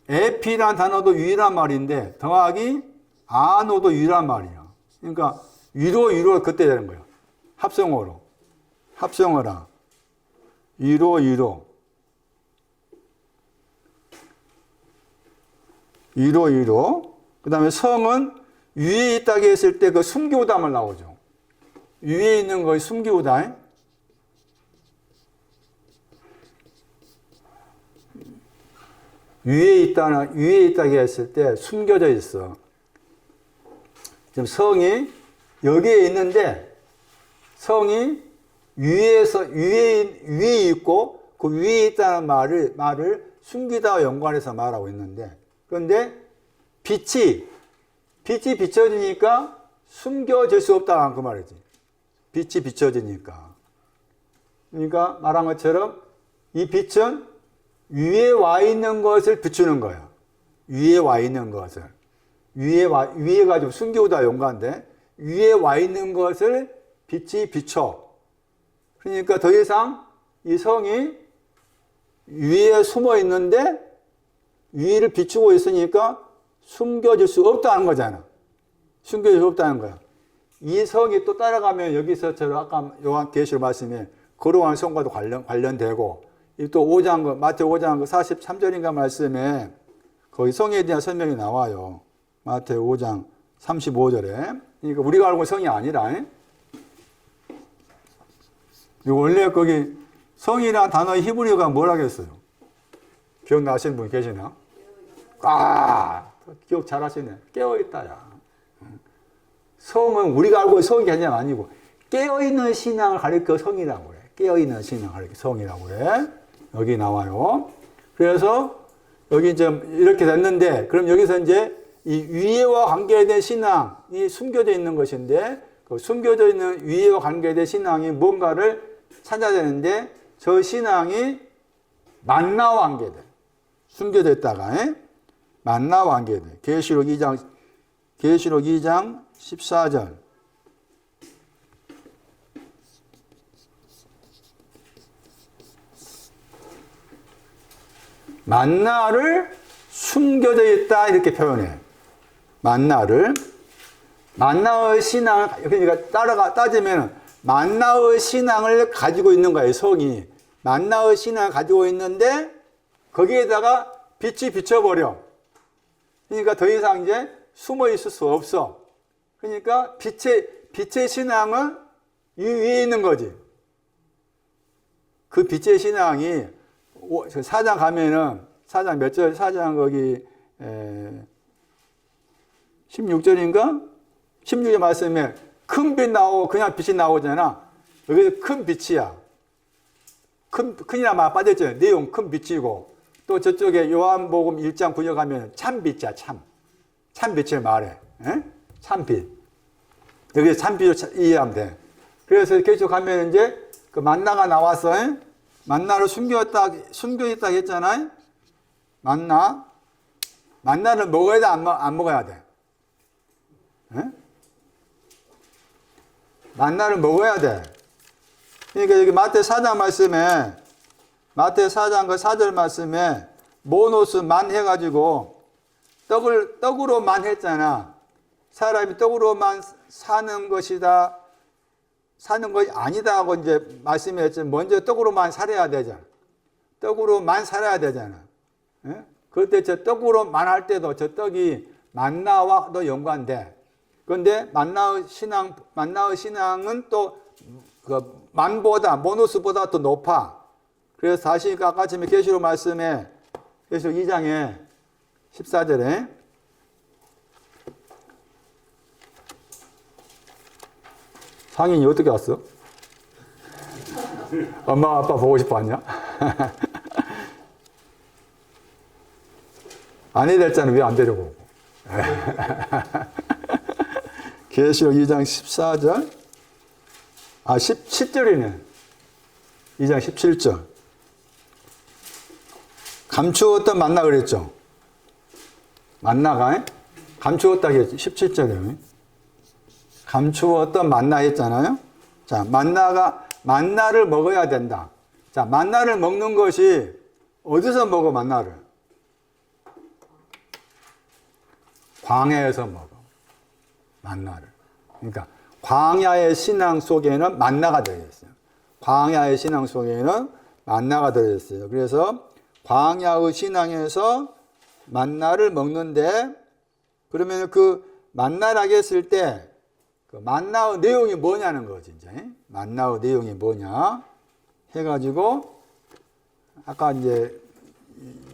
에피란 단어도 위란 말인데, 더하기 아노도 위란 말이야. 그러니까, 위로 그때 되는 거야. 합성어로. 합성어라. 위로. 그 다음에 성은 위에 있다고 했을 때 그 숨기우다만 나오죠. 위에 있는 거에 숨기우다. 위에 있다고 했을 때 숨겨져 있어. 지금 성이 여기에 있는데 성이 위에 있고 그 위에 있다는 말을 숨기다와 연관해서 말하고 있는데 그런데 빛이 비춰지니까 숨겨질 수 없다는 그 말이지. 빛이 비춰지니까. 그러니까 말한 것처럼 이 빛은 위에 와 있는 것을 비추는 거야. 위에 와 있는 것을. 위에가 좀 숨기우다 연관돼. 위에 와 있는 것을 빛이 비춰. 그러니까 더 이상 이 성이 위에 숨어 있는데 위를 비추고 있으니까 숨겨질 수 없다는 거잖아. 숨겨질 수 없다는 거야. 이 성이 또 따라가면 여기서처럼 아까 요한계시록 말씀에 거룩한 성과도 관련되고 또 5장, 마태 5장 43절인가 말씀에 거기 성에 대한 설명이 나와요. 마태 5장 35절에. 그러니까 우리가 알고 있는 성이 아니라. 원래 거기 성이라는 단어의 히브리어가 뭐라겠어요? 기억나시는 분 계시나? 기억 잘 하시네. 깨어있다, 야. 성은 우리가 알고 있는 성이 아니고, 깨어있는 신앙을 가리켜 성이라고 그래. 깨어있는 신앙을 가리켜 성이라고 그래. 여기 나와요. 그래서, 여기 이제 이렇게 됐는데, 그럼 여기서 이제 이 위에와 관계된 신앙이 숨겨져 있는 것인데, 그 숨겨져 있는 위에와 관계된 신앙이 뭔가를 찾아야 되는데, 저 신앙이 만나와 관계돼. 숨겨져 있다가, 만나와 관계돼. 계시록 2장 14절. 만나를 숨겨져 있다 이렇게 표현해. 만나의 신앙, 그러니까 따지면 만나의 신앙을 가지고 있는 거예요. 성이 만나의 신앙을 가지고 있는데 거기에다가 빛이 비춰버려. 그러니까 더 이상 이제 숨어 있을 수 없어. 그러니까 빛의 신앙은 이 위에 있는 거지. 그 빛의 신앙이 4장 가면은 4장 몇 절? 4장 거기 16절인가? 16절 말씀에 큰 빛 나오고 그냥 빛이 나오잖아. 여기서 큰 빛이야. 큰이나 막 빠졌잖아요. 내용 큰 빛이고 또 저쪽에 요한복음 1장 9절 가면 참빛이야. 참빛을 말해. 참빛. 여기서 참빛을 이해하면 돼. 그래서 계속 가면 이제 그 만나가 나와서 만나를 숨겨있다 했잖아요. 만나를 먹어야 돼? 안 먹어야 돼? 만나를 먹어야 돼. 그러니까 여기 마태 4장 말씀에, 마태 4장 그 4절 말씀에 모노스 만 해가지고 떡으로만 했잖아. 사람이 떡으로만 사는 것이다. 사는 것이 아니다 하고 이제 말씀했지만 먼저 떡으로만 살아야 되잖아. 떡으로만 살아야 되잖아. 그때 저 떡으로 만할 때도 저 떡이 만나와도 연관돼. 그런데 만나의 신앙은 또 그 만보다, 모노스보다 더 높아. 그래서 다시 아까 전에 계시록 말씀에, 계시록 2장에 14절에 상인이 어떻게 왔어? 엄마 아빠 보고 싶어 왔냐? 아니 됐잖아. 왜 안 데려오고? 계시록 2장 14절 17절이네. 2장 17절 감추었던 만나 그랬죠. 만나가 감추었다 그랬지. 17절에 감추었던 만나 했잖아요. 자, 만나를 먹어야 된다. 자, 만나를 먹는 것이 어디서 먹어? 만나를 광야에서 먹어. 만나를. 그러니까 광야의 신앙 속에는 만나가 들어있어요. 광야의 신앙 속에는 만나가 들어있어요. 그래서 광야의 신앙에서 만나를 먹는데, 그러면 그 만나라고 했을 때 그 만나의 내용이 뭐냐는 거지. 이제 만나의 내용이 뭐냐 해가지고 아까 이제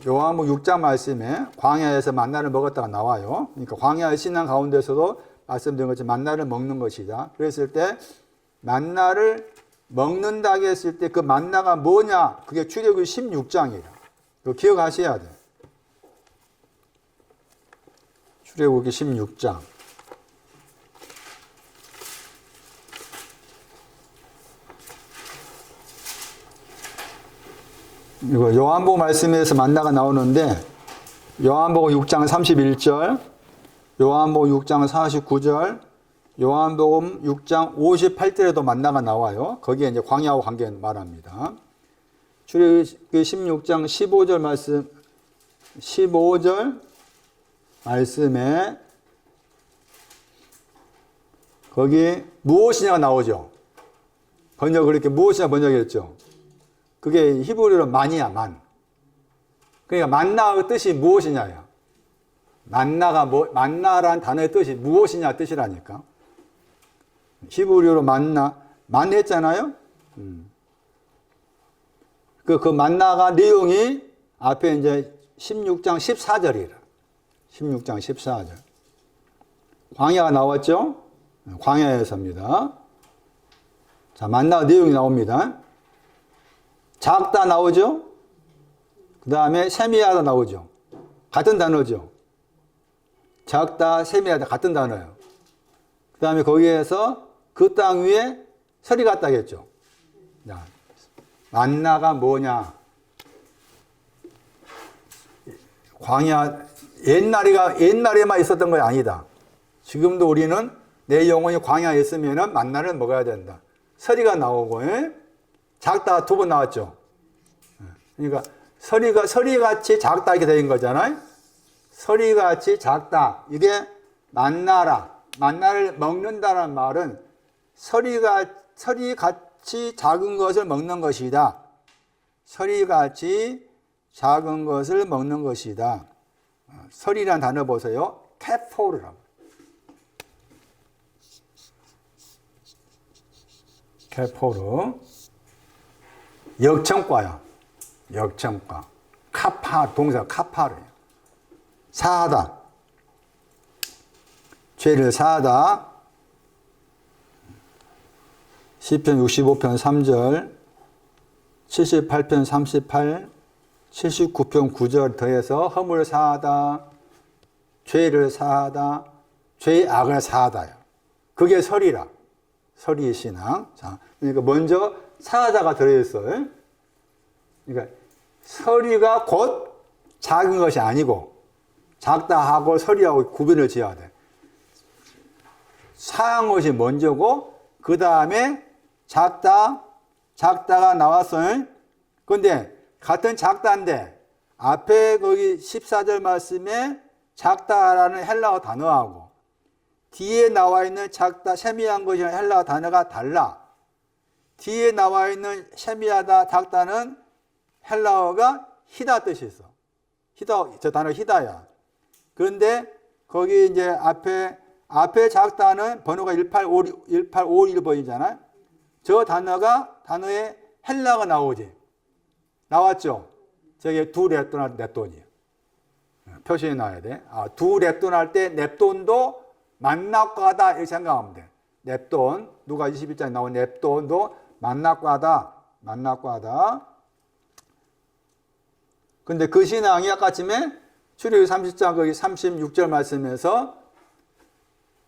요한복음 6장 말씀에 광야에서 만나를 먹었다가 나와요. 그러니까 광야의 신앙 가운데서도 말씀드린 것처럼 만나를 먹는 것이다. 그랬을 때 만나를 먹는다고 했을 때 그 만나가 뭐냐? 그게 출애굽기 16장이라. 이거 기억하셔야 돼. 출애굽기 16장. 이거 요한복음 말씀에서 만나가 나오는데 요한복음 6장 31절, 요한복음 6장 49절, 요한복음 6장 58절에도 만나가 나와요. 거기에 이제 광야와 관계 말합니다. 출애굽기 16장 15절 말씀, 15절 말씀에 거기 무엇이냐가 나오죠. 번역을 이렇게 무엇이냐 번역했죠. 그게 히브리어로 만이야, 만. 그러니까 만나의 뜻이 무엇이냐야. 만나라는 단어의 뜻이 무엇이냐 뜻이라니까. 히브리어로 만 했잖아요. 그 만나가 내용이 앞에 이제 16장 14절이라. 16장 14절. 광야가 나왔죠? 광야에서입니다. 자, 만나 내용이 나옵니다. 작다 나오죠? 그 다음에 세미하다 나오죠? 같은 단어죠? 작다, 세미하다 같은 단어예요. 그 다음에 거기에서 그 땅 위에 설이 갔다겠죠? 자, 만나가 뭐냐? 광야, 옛날에만 있었던 건 아니다. 지금도 우리는 내 영혼이 광야에 있으면 만나를 먹어야 된다. 서리가 나오고, 작다 두 번 나왔죠. 그러니까 서리같이 작다 이렇게 된 거잖아요. 서리같이 작다. 이게 만나를 먹는다는 말은 서리같이 작은 것을 먹는 것이다. 서리같이 작은 것을 먹는 것이다. 서리라는 단어 보세요. 케포르라고. 케포르. 역청과야. 역청과. 카파, 동사 카파르예요. 사하다. 죄를 사하다. 시편 65편 3절, 78편 38, 79편 9절 더해서 허물을 사하다, 죄를 사하다, 죄의 악을 사하다요. 그게 설이라. 설의 신앙. 자, 그러니까 먼저 사하다가 들어있어요. 그러니까 설의가 곧 작은 것이 아니고 작다 하고 설의하고 구분을 지어야 돼. 사한 것이 먼저고 그 다음에 작다가 나왔어요. 그런데 같은 작다인데 앞에 거기 14절 말씀에 작다라는 헬라어 단어하고 뒤에 나와 있는 작다, 세미한 것이라는 헬라어 단어가 달라. 뒤에 나와 있는 세미하다, 작다는 헬라어가 희다 뜻이 있어. 저 단어 히다야. 그런데 거기 이제 앞에 작단은 번호가 1851번이잖아요. 저 단어에 헬라가 나오지. 나왔죠? 저게 두 렙돈 넵돈이에요. 표시해 놔야 돼. 두 렙돈 할 때 넵돈도 만나과다 이렇게 생각하면 돼. 넵돈, 누가 21장에 나온 넵돈도 만나과다. 근데 그 신앙이 아까쯤에 출애굽기 30장 거기 36절 말씀에서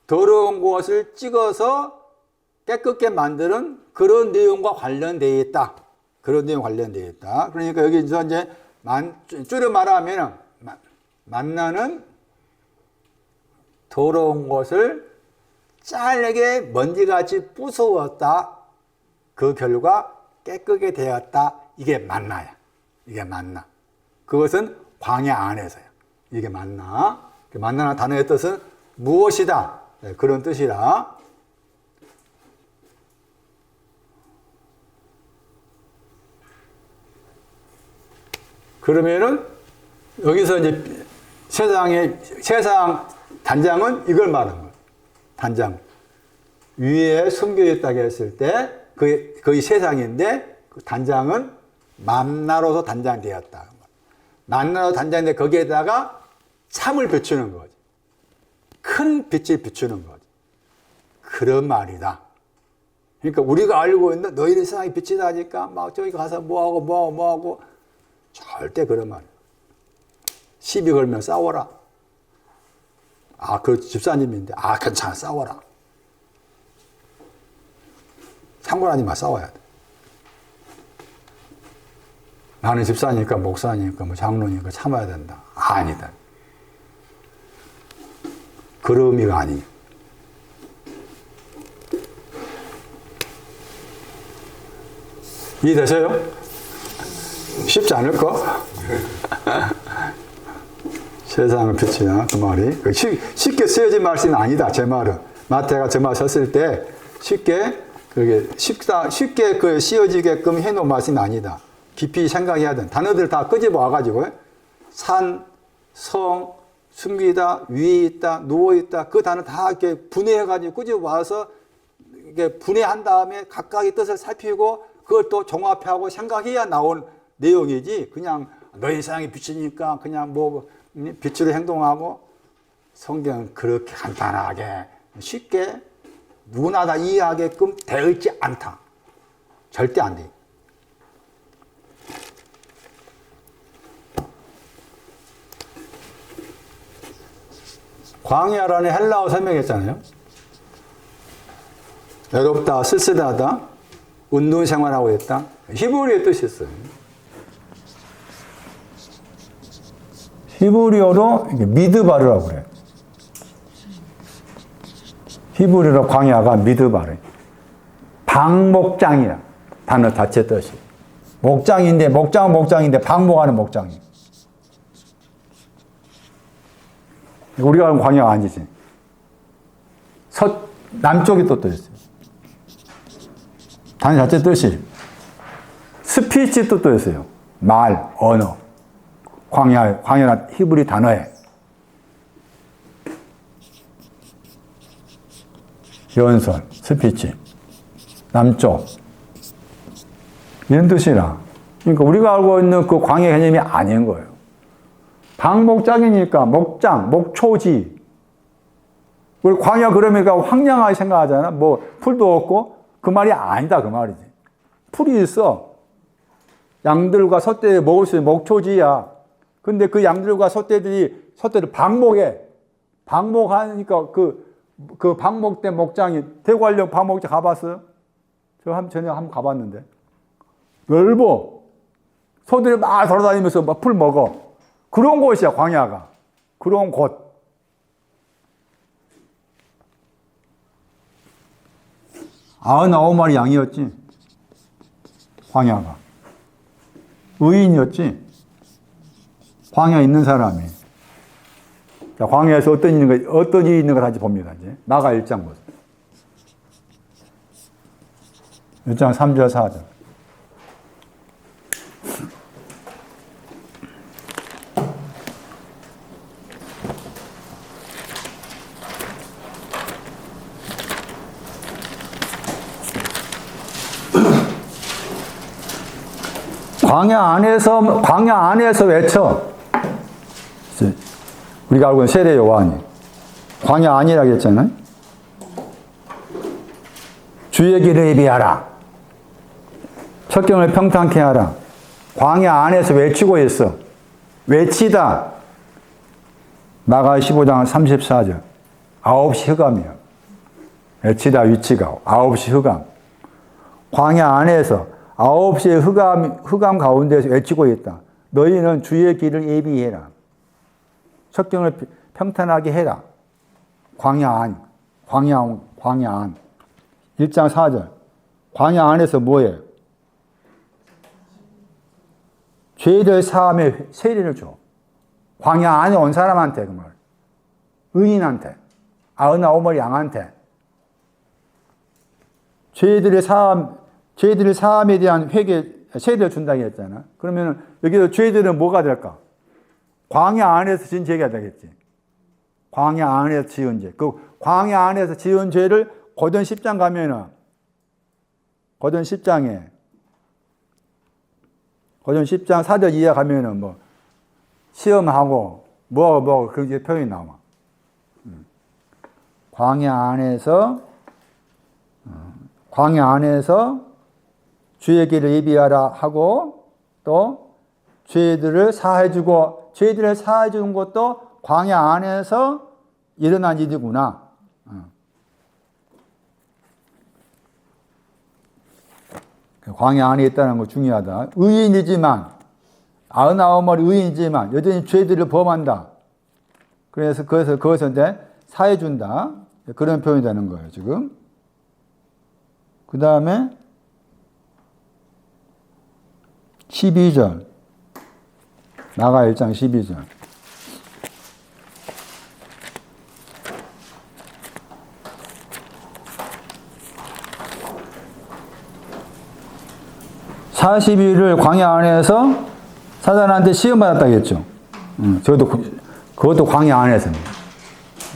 더러운 것을 찍어서 깨끗게 만드는 그런 내용과 관련되어 있다. 그러니까 여기서 이제 줄여 말하면 만나는 더러운 것을 잘게 먼지같이 부수었다. 그 결과 깨끗게 되었다. 이게 만나야. 그것은 광야 안에서요. 이게 만나. 만나는 단어의 뜻은 무엇이다. 네, 그런 뜻이라. 그러면은 여기서 이제 세상 단장은 이걸 말하는 거예요. 단장. 위에 숨겨 있다고 했을 때 거의 세상인데 그 단장은 만나로서 단장되었다. 만나로 단장인데 거기에다가 참을 비추는 거지. 큰 빛을 비추는 거지. 그런 말이다. 그러니까 우리가 알고 있는 너희들 세상이 빛이 나니까 막 저기 가서 뭐하고 절대 그런 말. 시비 걸면 싸워라. 그 집사님인데 괜찮아 싸워라. 상관하지 마 싸워야 돼. 나는 집사니까 목사니까 뭐 장로니까 참아야 된다. 아니다. 그런 의미가 아니에요. 이해되세요? 쉽지 않을 거? 세상을 비치냐 그 말이 쉽게 쓰여진 말씀은 아니다. 제 말은 마태가 저 말 썼을 때 쉽게 그 씌워지게끔 해놓은 말씀이 아니다. 깊이 생각해야 돼. 단어들 다 끄집어 와가지고 산, 성, 숨기다, 위에 있다, 누워 있다 그 단어 다 이렇게 분해해가지고 끄집어 와서 이렇게 분해한 다음에 각각의 뜻을 살피고 그걸 또 종합하고 생각해야 나온 내용이지. 그냥 너희 세상이 빛이니까 그냥 뭐 빛으로 행동하고 성경은 그렇게 간단하게 쉽게 누구나 다 이해하게끔 되어 있지 않다. 절대 안 돼. 광야라는 헬라어 설명했잖아요. 외롭다, 쓸쓸하다, 운동 생활하고 있다. 히브리어의 뜻이 있어요. 히브리어로 미드바르라고 그래요. 히브리어로 광야가 미드바르. 방목장이야. 단어 자체 뜻이. 목장인데, 목장은 목장인데, 방목하는 목장이. 우리가 하는 광야가 아니지. 남쪽이 또 있어요. 단어 자체 뜻이. 스피치 뜻도 있어요. 말, 언어. 광야란 히브리 단어에. 연설, 스피치. 남쪽. 이런 뜻이라. 그러니까 우리가 알고 있는 그 광야 개념이 아닌 거예요. 방목장이니까 목장, 목초지. 우리 광야 그러니까 황량하게 생각하잖아. 뭐 풀도 없고 그 말이 아니다 그 말이지. 풀이 있어. 양들과 솥대 먹을 수 있는 목초지야. 근데 그 양들과 솥대를 방목해. 방목하니까 그 방목된 목장이 대관령 방목장 가봤어요? 전에 한번 가봤는데. 넓어. 소들이 막 돌아다니면서 막 풀 먹어. 그런 곳이야, 광야가. 그런 곳. 아흔아홉 마리 양이었지. 광야가. 의인이었지. 광야에 있는 사람이. 자, 광야에서 어떤 일이 있는가 다시 봅니다. 이제. 나가 1장 보세요. 1장 3절, 4절. 광야 안에서 외쳐. 우리가 알고 있는 세례 요한이. 광야 안이라고 했잖아요. 주의 길을 예비하라. 척경을 평탄케 하라. 광야 안에서 외치고 있어. 외치다. 마가 15장 34절. 9시 흑암이요. 외치다 위치가 9시 흑암. 광야 안에서 9시의 흑암 가운데서 외치고 있다. 너희는 주의 길을 예비해라. 척경을 평탄하게 해라. 광야 안. 1장 4절. 광야 안에서 뭐예요? 죄를 사함의 세례를 줘. 광야 안에 온 사람한테 그 말. 의인한테. 99마리 양한테. 죄들의 사함에 대한 세례를 준다고 했잖아. 그러면 여기서 죄들은 뭐가 될까? 광야 안에서 지은 죄가 되겠지. 광야 안에서 지은 죄. 그 광야 안에서 지은 죄를 고전 10장 가면은, 고전 10장 4절 이하 가면은 뭐, 시험하고, 그게 표현이 나와. 광야 안에서 주의 길을 예비하라 하고, 또, 죄들을 사해주고, 죄들을 사해주는 것도 광야 안에서 일어난 일이구나. 광야 안에 있다는 거 중요하다. 의인이지만, 99마리 의인이지만, 여전히 죄들을 범한다. 그래서 그것을 이제 사해준다. 그런 표현이 되는 거예요, 지금. 그 다음에, 12절. 마가 1장 12절. (40일을) 광야 안에서 사단한테 시험받았다고 했죠. 그것도 광야 안에서입니다.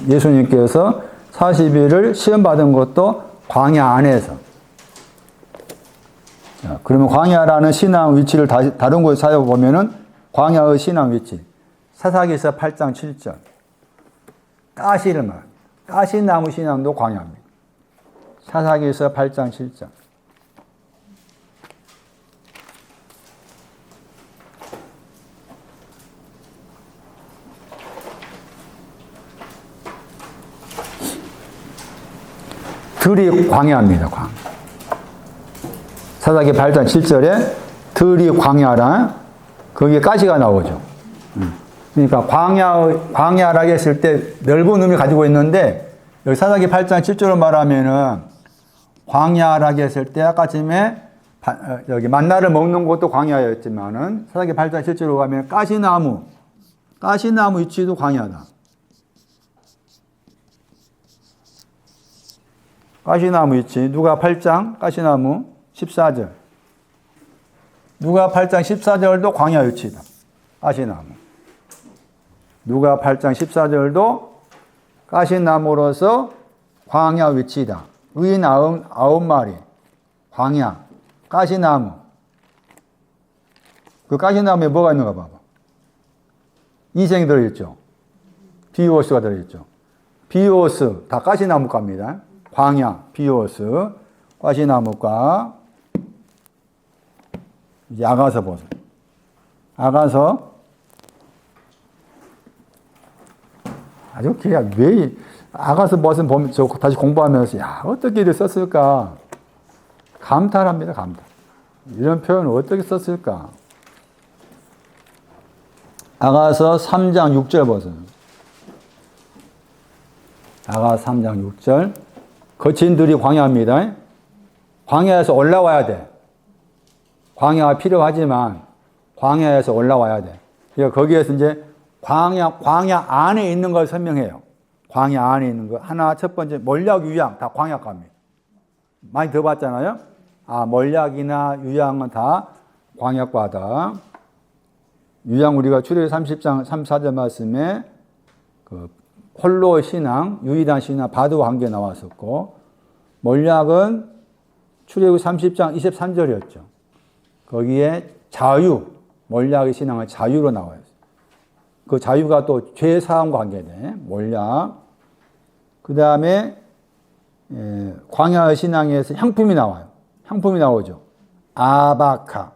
예수님께서 40일을 시험받은 것도 광야 안에서. 자, 그러면 광야라는 신앙 위치를 다른 곳에 찾아보면은 광야의 신앙 위치. 사사기서 8장 7절. 가시를 말. 가시나무 신앙도 광야입니다. 사사기서 8장 7절. 들이 광야입니다. 광야. 사사기 8장 7절에 들이 광야라 거기에 가시가 나오죠. 그러니까 광야라고 했을 때 넓은 의미 가지고 있는데 여기 사사기 8장 7절로 말하면은 광야라고 했을 때 아까 전에 여기 만나를 먹는 것도 광야였지만은 사사기 8장 7절로 가면 가시나무 위치도 광야다. 가시나무 위치. 누가 8장 가시나무 14절. 누가 8장 14절도 광야 위치다. 가시나무. 누가 8장 14절도 가시나무로서 광야 위치다. 의인 9마리. 광야. 가시나무. 그 가시나무에 뭐가 있는가 봐봐. 이생이 들어있죠. 비오스가 들어있죠. 비오스. 다 가시나무과입니다. 광야, 비오스, 가시나무과. 이제 아가서 보세요. 아가서. 아주 그냥 왜 아가서 무슨 보면 저 다시 공부하면서 야 어떻게 이렇게 썼을까 감탄합니다. 감탄. 이런 표현을 어떻게 썼을까. 아가서 3장 6절 보세요. 아가서 3장 6절. 거친들이 광야입니다. 광야에서 올라와야 돼. 광야가 필요하지만 광야에서 올라와야 돼. 그러니까 거기에서 이제 광야 안에 있는 걸 설명해요. 광야 안에 있는 거. 하나, 첫 번째, 몰약, 유양, 다 광야과입니다. 많이 들어봤잖아요? 몰약이나 유양은 다 광야과다. 유양 우리가 출애굽기 30장 34절 말씀에 그 홀로 신앙, 유일한 신앙, 바드와 관계 나왔었고, 몰약은 출애굽기 30장 23절이었죠. 거기에 자유, 몰약의 신앙은 자유로 나와요. 그 자유가 또 죄사함과 관계돼. 몰약. 그 다음에 광야의 신앙에서 향품이 나와요. 향품이 나오죠. 아바카.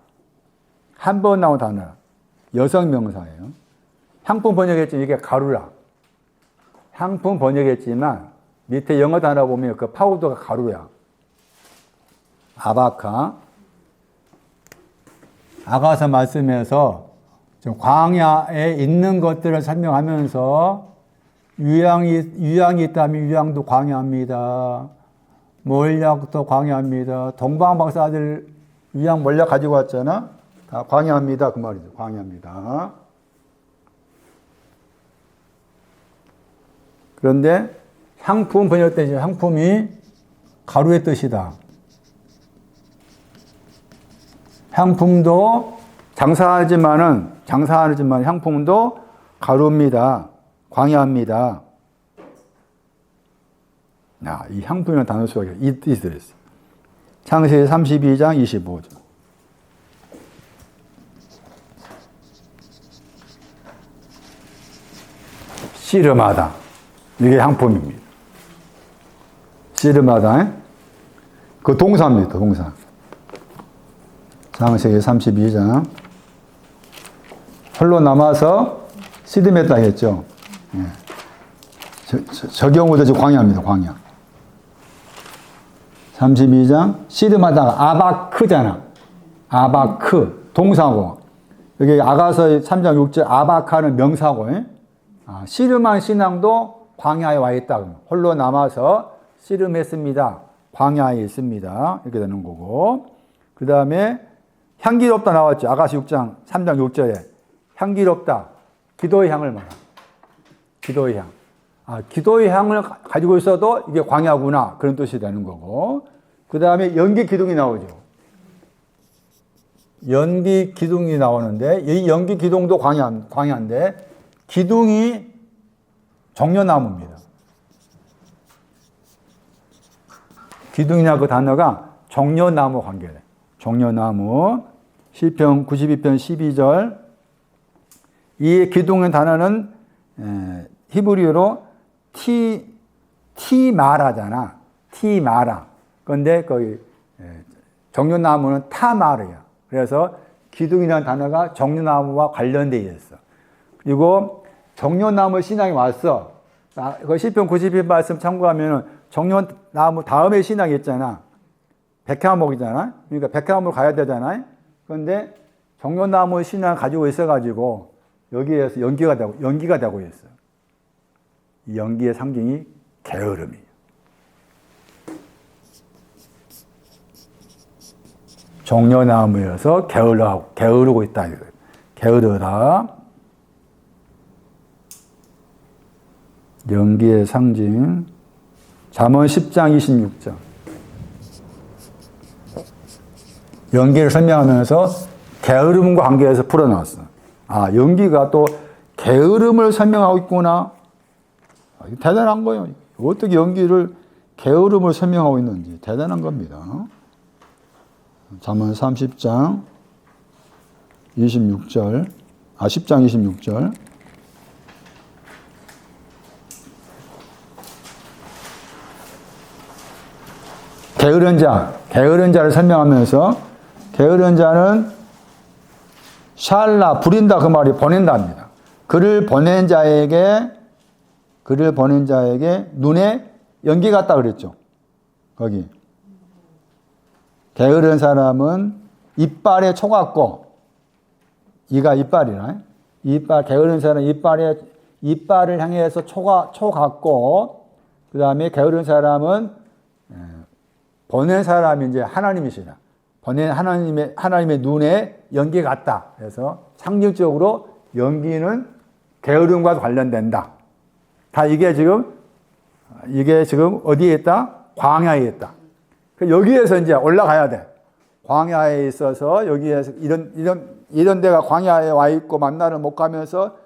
한 번 나온 단어. 여성 명사예요. 향품 번역했지만 이게 가루라. 향품 번역했지만 밑에 영어 단어 보면 그 파우더가 가루야. 아바카. 아가서 말씀에서 광야에 있는 것들을 설명하면서 유향이 있다면 유향도 광야입니다. 몰약도 광야입니다. 동방박사들 유향 몰약 가지고 왔잖아. 다 광야입니다. 그 말이죠. 광야입니다. 그런데 향품 번역된 향품이 가루의 뜻이다. 향품도 장사하지만 향품도 가루입니다. 광야입니다. 이 향품이라는 단어 속에 이 뜻이 들어있어요. 창세기 32장 25절. 씨름하다. 이게 향품입니다. 씨름하다. 그 동사입니다. 동사. 창세기 32장. 홀로 남아서 씨름했다 했죠. 저 경우도 지금 광야입니다. 광야. 32장 씨름하다가 아바크잖아. 아바크 동사고. 여기 아가서 3장 6절 아바카는 명사고. 씨름한 신앙도 광야에 와 있다. 홀로 남아서 씨름했습니다. 광야에 있습니다. 이렇게 되는 거고. 그 다음에 향기롭다 나왔죠. 아가서 6장 3장 6절에 향기롭다. 기도의 향을 말하. 기도의 향. 기도의 향을 가지고 있어도 이게 광야구나. 그런 뜻이 되는 거고. 그 다음에 연기 기둥이 나오죠. 연기 기둥이 나오는데, 이 연기 기둥도 광야인데, 기둥이 정려나무입니다. 기둥이나 그 단어가 정려나무 관계래. 정려나무. 시편 92편 12절. 이 기둥의 단어는 히브리어로 티마라잖아. 티마라. 그런데 거기 정려나무는 타마르야. 그래서 기둥이라는 단어가 정려나무와 관련되어 있어. 그리고 정려나무 신앙이 왔어. 그 시편 92편 말씀 참고하면 정려나무 다음에 신앙이 있잖아. 백향목이잖아. 그러니까 백향목으로 가야 되잖아. 그런데 정려나무 신앙을 가지고 있어가지고 여기에서 연기가 되고 있어. 이 연기의 상징이 게으름이에요. 정려나무여서 게으르고 있다. 게으르다. 연기의 상징. 잠언 10장 26절. 연기를 설명하면서 게으름과 관계해서 풀어놨어. 연기가 또 게으름을 설명하고 있구나. 대단한 거예요. 어떻게 연기를 게으름을 설명하고 있는지 대단한 겁니다. 잠언 30장 26절, 10장 26절. 게으른 자를 설명하면서 게으른 자는 샬라, 부린다 그 말이 보낸답니다. 그를 보낸 자에게 눈에 연기 같다 그랬죠. 거기. 게으른 사람은 이빨에 초 같고, 이가 이빨이라. 게으른 사람은 이빨을 향해서 초 같고, 그 다음에 게으른 사람은 보낸 사람이 이제 하나님이시라. 보낸 하나님의 눈에 연기 같다. 그래서 상징적으로 연기는 게으름과 관련된다. 다 이게 지금 어디에 있다? 광야에 있다. 여기에서 이제 올라가야 돼. 광야에 있어서 여기에서 이런 데가 광야에 와 있고 만나를 못 가면서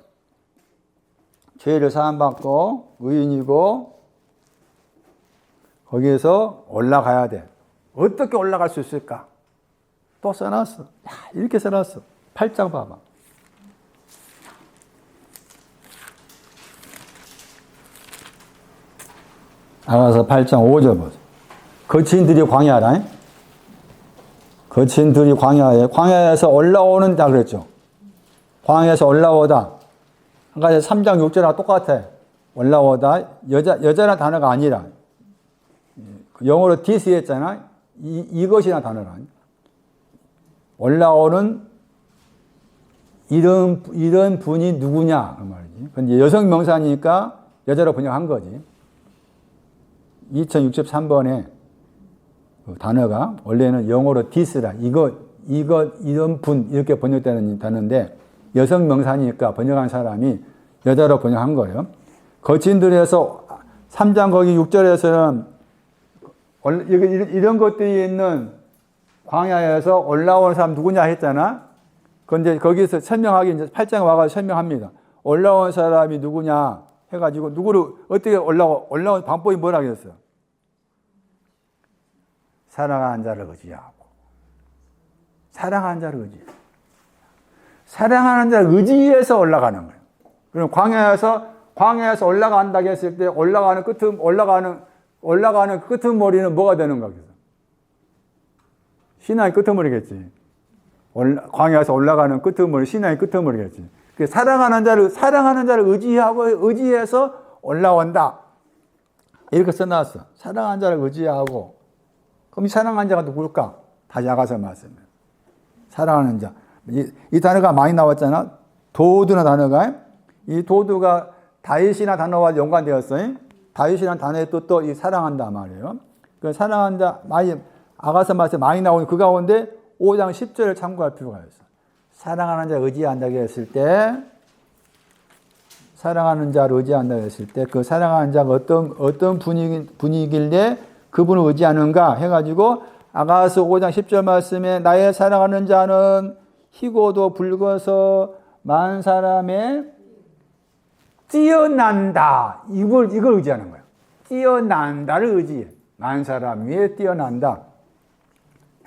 죄를 사함받고 의인이고 거기에서 올라가야 돼. 어떻게 올라갈 수 있을까? 또 써놨어. 야, 이렇게 써놨어. 8장 봐봐. 아가서 8장 5절 보세요. 거친들이 광야라. 거친들이 광야에, 광야에서 올라오는 자 그랬죠. 광야에서 올라오다. 아까 3장 6절하고 똑같아. 올라오다. 여자라는 단어가 아니라. 영어로 this 했잖아. 이것이라는 단어가. 올라오는 이런 분이 누구냐. 그 말이지. 근데 여성 명사니까 여자로 번역한 거지. 2063번에 그 단어가 원래는 영어로 this라. 이런 분. 이렇게 번역되는 단어인데 여성 명사니까 번역한 사람이 여자로 번역한 거예요. 거친들에서 3장 거기 6절에서는 이런 것들이 있는 광야에서 올라온 사람 누구냐 했잖아. 그런데 거기서 설명하기 이제 8장에 와가지고 설명합니다. 올라온 사람이 누구냐 해가지고 누구를 어떻게 올라온 방법이 뭐라 그랬어? 사랑하는 자를 의지하고. 사랑하는 자를 의지해. 사랑하는 자를 의지해서 올라가는 거예요. 그럼 광야에서 올라간다고 했을 때 올라가는 끄트머리는 뭐가 되는 거겠어? 시나이 끄트머리겠지. 광야에서 올라가는 끄트머리, 시나이 끄트머리겠지. 사랑하는 자를 의지해서 올라온다. 이렇게 써놨어. 사랑하는 자를 의지하고. 그럼 이 사랑하는 자가 누굴까? 다시 아가서 말씀해. 사랑하는 자. 이 단어가 많이 나왔잖아. 도두나 단어가. 이 도두가 다윗이나 단어와 연관되었어요. 다윗이라는 단어의 뜻도 이 사랑한다 말이에요. 그 사랑한다 많이 아가서 말씀 많이 나오는 그 가운데 5장 10절을 참고할 필요가 있어. 사랑하는 자 의지한다고 했을 때, 사랑하는 자를 의지한다고 했을 때, 그 사랑하는 자가 어떤 분위기길래 그분을 의지하는가 해가지고 아가서 5장 10절 말씀에 나의 사랑하는 자는 희고도 붉어서 많은 사람의 뛰어난다. 이걸 의지하는 거야. 뛰어난다를 의지해. 많은 사람 위에 뛰어난다.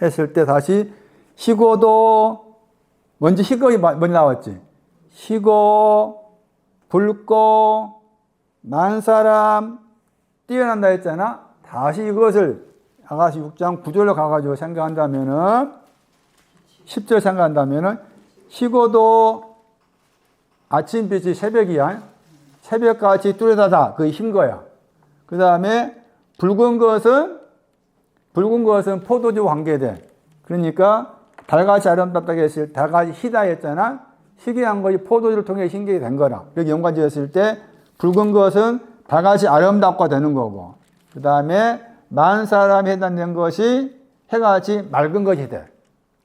했을 때 다시 희고도 먼저 희고가 먼저 나왔지. 희고, 붉고, 많은 사람 뛰어난다 했잖아. 다시 이것을 아가서 6장 9절로 가가지고 생각한다면은 10절 생각한다면은 희고도 아침빛이 새벽이야. 새벽같이 뚜렷하다. 그게 흰 거야. 그 다음에 붉은 것은 포도주와 관계돼. 그러니까 달같이 아름답다고 했을 때 달같이 희다 했잖아. 희귀한 것이 포도주를 통해 신기게 된 거라. 이렇게 연관지었을 때 붉은 것은 달같이 아름답고 되는 거고. 그 다음에 많은 사람이 해당된 것이 해같이 맑은 것이 돼.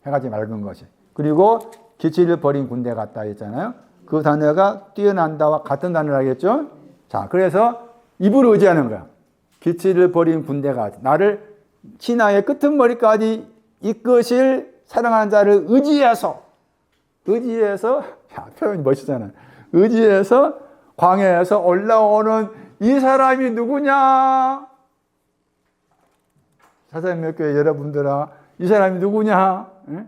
해같이 맑은 것이. 그리고 기치를 버린 군대 같다 했잖아요. 그 단어가 뛰어난다와 같은 단어라겠죠? 자, 그래서 입을 의지하는 거야. 기치를 버린 군대가 나를 신하의 끄트머리까지 이끄실 사랑하는 자를 의지해서, 야, 표현이 멋있잖아. 의지해서 광야에서 올라오는 이 사람이 누구냐? 사사명교회 여러분들아, 이 사람이 누구냐? 에?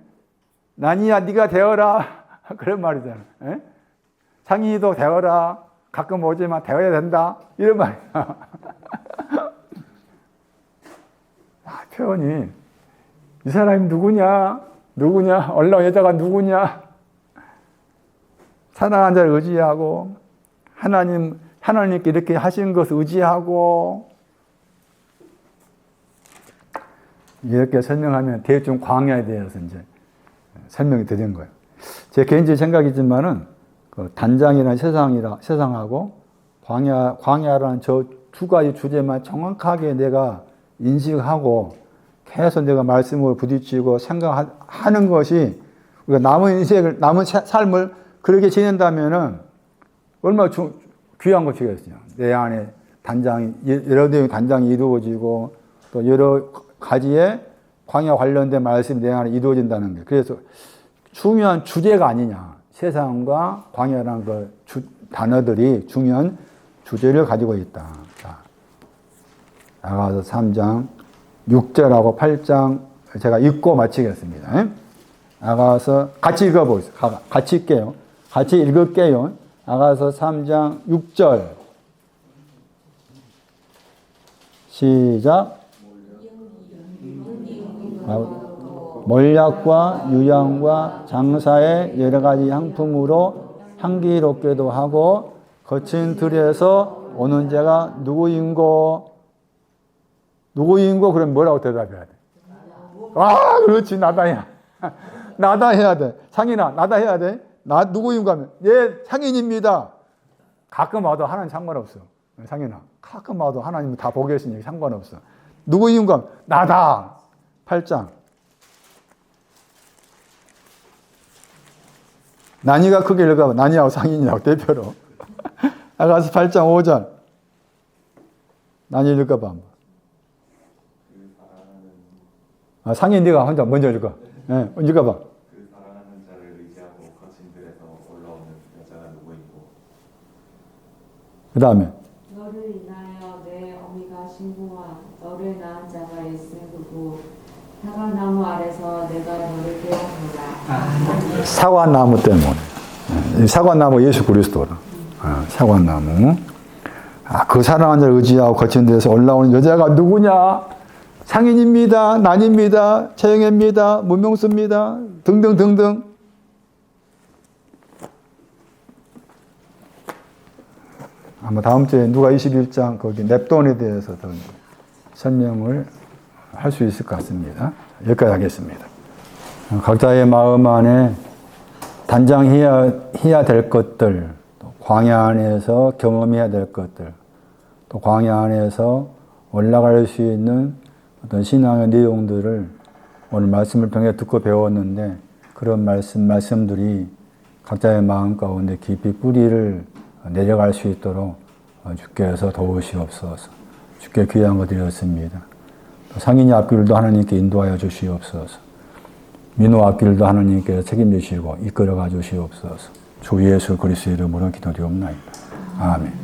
난이야, 네가 되어라. 그런 말이잖아. 에? 상인이도 되어라. 가끔 오지만 되어야 된다. 이런 말이야. 표현이 이 사람이 누구냐? 올라온 여자가 누구냐? 사랑하는 자를 의지하고 하나님께 이렇게 하신 것을 의지하고 이렇게 설명하면 대충 광야에 대해서 이제 설명이 되는 거예요. 제 개인적인 생각이지만은 그 단장이라는 세상하고 광야라는 저 두 가지 주제만 정확하게 내가 인식하고 계속 내가 말씀으로 부딪히고 생각하는 것이 우리가 남은 삶을 그렇게 지낸다면은 얼마나 귀한 것이겠어요. 내 안에 여러 내용의 단장이 이루어지고 또 여러 가지의 광야 관련된 말씀이 내 안에 이루어진다는 게. 그래서 중요한 주제가 아니냐. 세상과 광야라는 그 단어들이 중요한 주제를 가지고 있다. 자, 나가서 3장 6절하고 8장 제가 읽고 마치겠습니다. 아가서 같이 읽어보세요. 같이 읽게요. 같이 읽을게요. 아가서 3장 6절. 시작. 몰약과 유향과 장사의 여러 가지 향품으로 향기롭게도 하고 거친 들에서 오는 자가 누구인고? 누구인고? 그럼 뭐라고 대답해야 돼? 아, 그렇지, 나다야. 나다 해야 돼. 상인아, 나다 해야 돼. 나 누구인고 하면, 예, 상인입니다. 가끔 와도 하나님 상관없어. 상인아, 가끔 와도 하나님 다 보고 계시니 상관없어. 누구인고 하면, 나다. 8장. 난이가 크게 읽어봐. 난이하고 상인이하고 대표로. 아가서 8장 5절. 난이 읽어봐. 아, 상인 네가 혼자 먼저 읽어. 네, 읽어봐. 그 사랑하는 자를 의지하고 거친 들에서 올라오는 여자가 누구이고. 그 다음에. 너를 인하여 내 어미가 신부와 너를 낳은 자가 예수고 사과나무 아래서 내가 너를 깨웠노라. 사과나무 때문에. 사과나무 예수 그리스도라. 사과나무. 그 사랑하는 자를 의지하고 거친 데서 올라오는 여자가 누구냐? 상인입니다. 난입니다. 처형입니다. 문명수입니다. 등등등등. 아마 다음 주에 누가 21장 거기 넵돈에 대해서 더 설명을 할 수 있을 것 같습니다. 여기까지 하겠습니다. 각자의 마음 안에 단장해야 될 것들, 또 광야 안에서 경험해야 될 것들, 또 광야 안에서 올라갈 수 있는 어떤 신앙의 내용들을 오늘 말씀을 통해 듣고 배웠는데 그런 말씀들이 각자의 마음 가운데 깊이 뿌리를 내려갈 수 있도록 주께서 도우시옵소서. 주께 귀한 것들이었습니다. 상인이 앞길도 하나님께 인도하여 주시옵소서. 민호 앞길도 하나님께서 책임지시고 이끌어가 주시옵소서. 주 예수 그리스도 이름으로 기도드리옵나이다. 아멘.